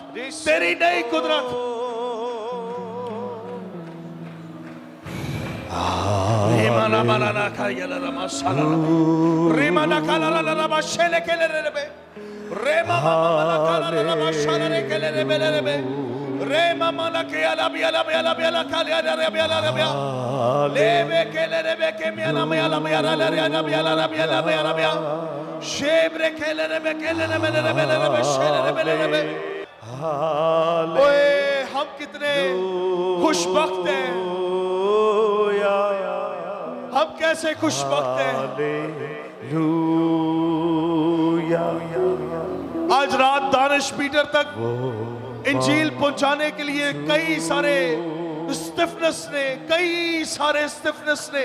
तेरी नई कुदरत। रीमाना बनाना खायला रमा साला, रीमाना काला ला ला बशेले केले रे बे, रेमा मामा काला ला ला बशाला रे केले रे बे रे बे, रेमा माना के आला बियाला बियाला बियाला कालिया रे बियाला रे बिया, लेबे केले रे बे के मियाला मियाला मियाला रे आला बियाला रे बियाला बियाला बिया, शेबरे केले रे बे केले रे बे रे बे रे बे शेले रे बे रे बे। ओए हम कितने खुशबख्त हैं, हम कैसे खुशबख्त हैं। आज रात दानिश पीटर तक इंजील पहुंचाने के लिए कई सारे स्टिफनेस ने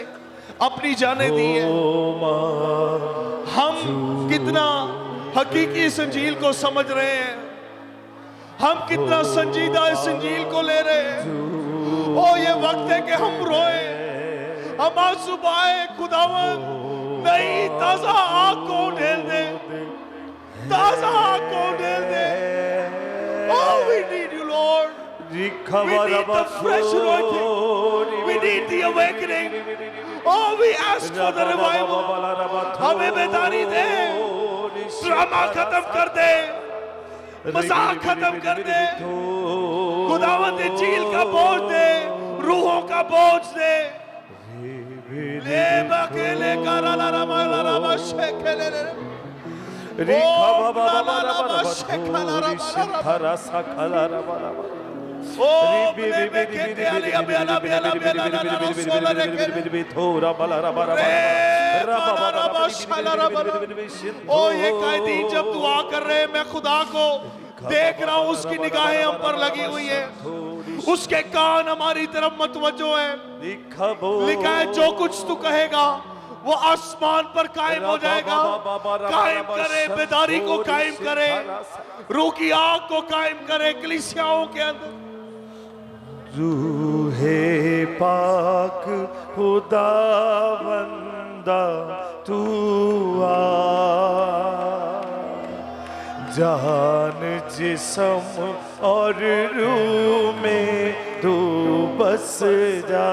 अपनी जाने दी है। हम कितना हकीकी इस इंजील को समझ रहे हैं, हम कितना संजीदा इस इंजील को ले रहे हैं। ओ ये वक्त है कि हम रोए, हम आंसू बहाए। खुदावंद नई ताजा आग को ढेल दे, ताजा आग को ढेल दे। Oh, we need you, Lord. We need the fresh anointing. We need the awakening. Oh, we ask for the revival. हमें बेदारी दे, ड्रामा खत्म कर दे, मजाक खत्म कर दे, खुदावंद झील का बोझ दे, रूहों का बोझ दे। ले बकेले कराला रमा रमा शेकेले रे। ओ रमा रमा शेकला रमा रमा। Oh, ये कैदी जब दुआ कर रहे हैं, मैं खुदा को देख रहा हूँ, उसकी निगाहें हम पर लगी हुई है, उसके कान हमारी तरफ मतवज्जो है। लिखा है जो कुछ तू कहेगा वो आसमान पर कायम हो जाएगा। कायम करे, बेदारी को कायम करे, रूह की आग को कायम करे कलीसियाओं के अंदर। रूहे पाक खुदावंदा तू आ, जान जिस्म और रूह में तू बस जा।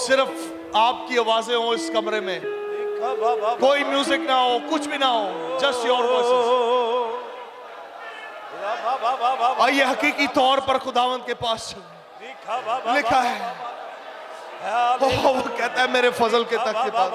सिर्फ आपकी आवाजें हो इस कमरे में, कोई म्यूजिक ना हो, कुछ भी ना हो, जस्ट योर वॉइसेस। आइए हकीकी तौर पर खुदावंद के पास चलें। लिखा है, वो कहता है मेरे फजल के तक के पास।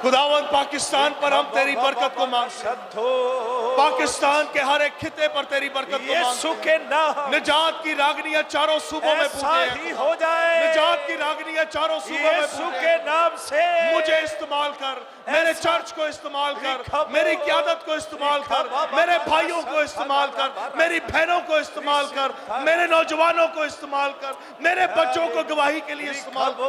खुदावंद पाकिस्तान पर हम तेरी बरकत को मांगते, पाकिस्तान के हर एक खिते पर तेरी बरकत को मांगते हैं। निजात की रागनियां चारों सूबों में पूजे हो जाए, निजात की रागनियां चारों सूबों में पूजे। नाम से मुझे इस्तेमाल कर, मेरे चर्च को इस्तेमाल कर, मेरी क़यादत को इस्तेमाल कर, मेरे भाइयों को इस्तेमाल कर, मेरी बहनों को इस्तेमाल कर, मेरे नौजवानों को इस्तेमाल कर, मेरे बच्चों को गवाही के लिए इस्तेमाल कर।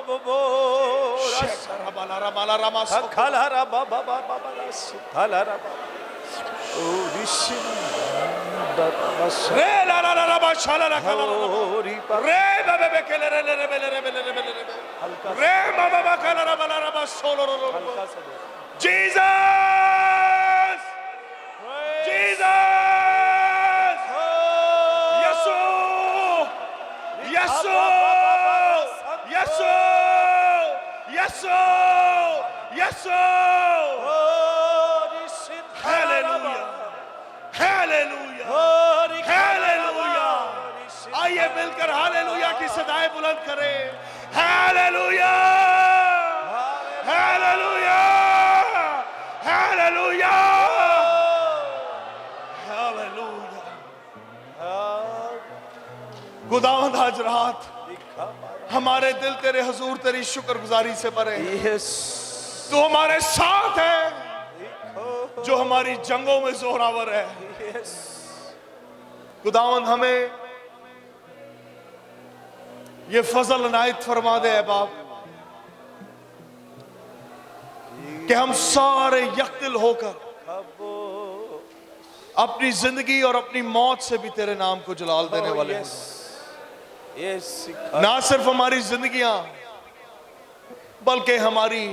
Jesus! Jesus! Yeshua! Yeshua! Yeshua! Yeshua! Yeshua! Hallelujah, hallelujah. आइए मिलकर हालेलुया की सदाएं बुलंद करें। Hallelujah, hallelujah, hallelujah, hallelujah. खुदावंद आज रात हमारे दिल तेरे हुजूर तेरी शुक्रगुजारी से भरे। यस तू हमारे साथ है जो हमारी जंगों में जोरावर है। यस खुदावंद हमें ये फजल इनायत फरमा दे है बाप कि हम सारे यकदिल होकर अपनी जिंदगी और अपनी मौत से भी तेरे नाम को जलाल देने वाले हैं। यस ना सिर्फ हमारी जिंदगियां बल्कि हमारी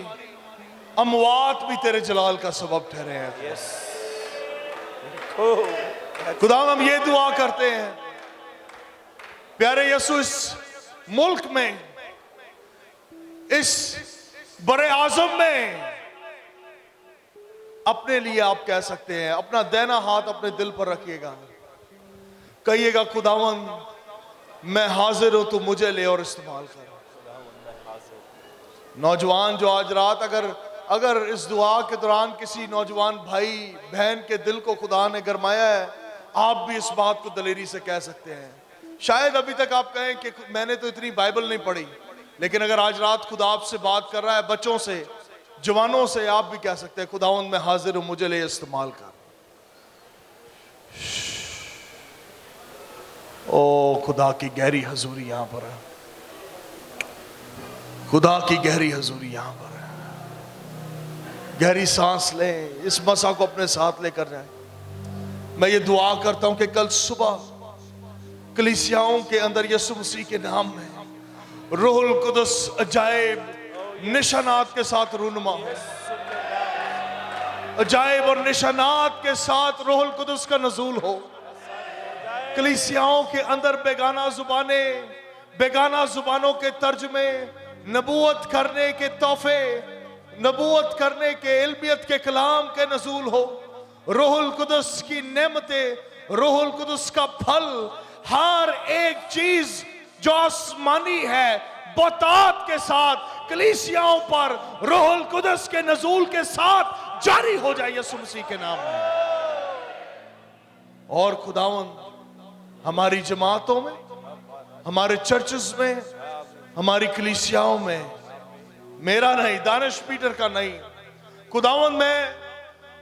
अमवात भी तेरे जलाल का सबब ठहरे हैं। यस खुदा हम ये दुआ करते हैं प्यारे यीशु, इस मुल्क में, इस बड़े आजम में अपने लिए आप कह सकते हैं, अपना दैना हाथ अपने दिल पर रखिएगा, कहिएगा खुदावन मैं हाजिर हूं, तू मुझे ले और इस्तेमाल कर। नौजवान जो आज रात अगर इस दुआ के दौरान किसी नौजवान भाई बहन के दिल को खुदा ने गरमाया है, आप भी इस बात को दलेरी से कह सकते हैं। शायद अभी तक आप कहें कि मैंने तो इतनी बाइबल नहीं पढ़ी, लेकिन अगर आज रात खुदा आपसे बात कर रहा है, बच्चों से, जवानों से, आप भी कह सकते हैं खुदावंद मैं हाजिर हूं, मुझे ले इस्तेमाल कर। ओ खुदा की गहरी हजूरी यहां पर है, खुदा की गहरी हजूरी यहां पर है। गहरी सांस लें, इस मसा को अपने साथ लेकर जाएं। मैं ये दुआ करता हूं कि कल सुबह कलीसियाओं के अंदर यीशु मसीह के नाम में रूहुल कुदस अजायब निशानात के साथ रूनुमा हो, अजायब और निशानात के साथ रूहुल कुदस का नजूल हो। कलीसियाओं के अंदर बेगाना जुबानों के तर्जमे, नबूवत करने के तोहफे, नबूवत करने के इल्मियत के कलाम के नजूल हो। रूहुल कुदस की नेमतें, रूहुल कुदस का फल, हर एक चीज जो आसमानी है बतात के साथ कलीसियाओं पर रूहुल कुदस के नजूल के साथ जारी हो जाए यीशु मसीह के नाम में। और खुदावंद हमारी जमातों में, हमारे चर्चेस में, हमारी कलीसियाओं में, मेरा नहीं, दानिश पीटर का नहीं, खुदावंद मैं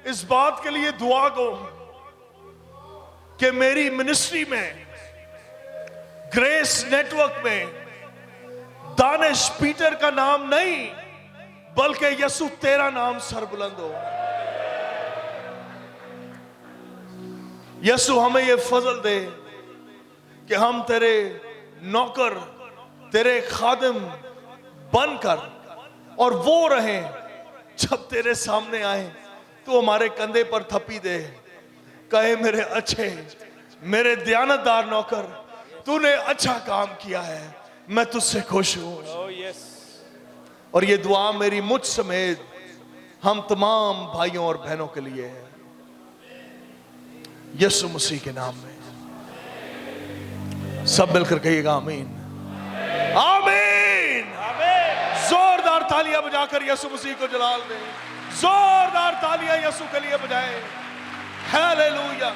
इस बात के लिए दुआ गो कि मेरी मिनिस्ट्री में, ग्रेस नेटवर्क में दानिश पीटर का नाम नहीं बल्कि यीशु तेरा नाम सरबुलंद हो। यीशु हमें ये फजल दे कि हम तेरे नौकर, तेरे खादिम बनकर और वो रहें, जब तेरे सामने आए तो हमारे कंधे पर थप्पी दे, कहे मेरे अच्छे, मेरे दयानतदार नौकर, तूने अच्छा काम किया है, मैं तुझसे खुश हूं। और ये दुआ मेरी मुझ समेत हम तमाम भाइयों और बहनों के लिए है, यीशु मसीह के नाम में। सब मिलकर कहिएगा आमीन, आमीन, जोरदार तालियां बजाकर यीशु मसीह को जलाल दें। जोरदार तालियां यीशु के लिए बजाएं। हालेलुया।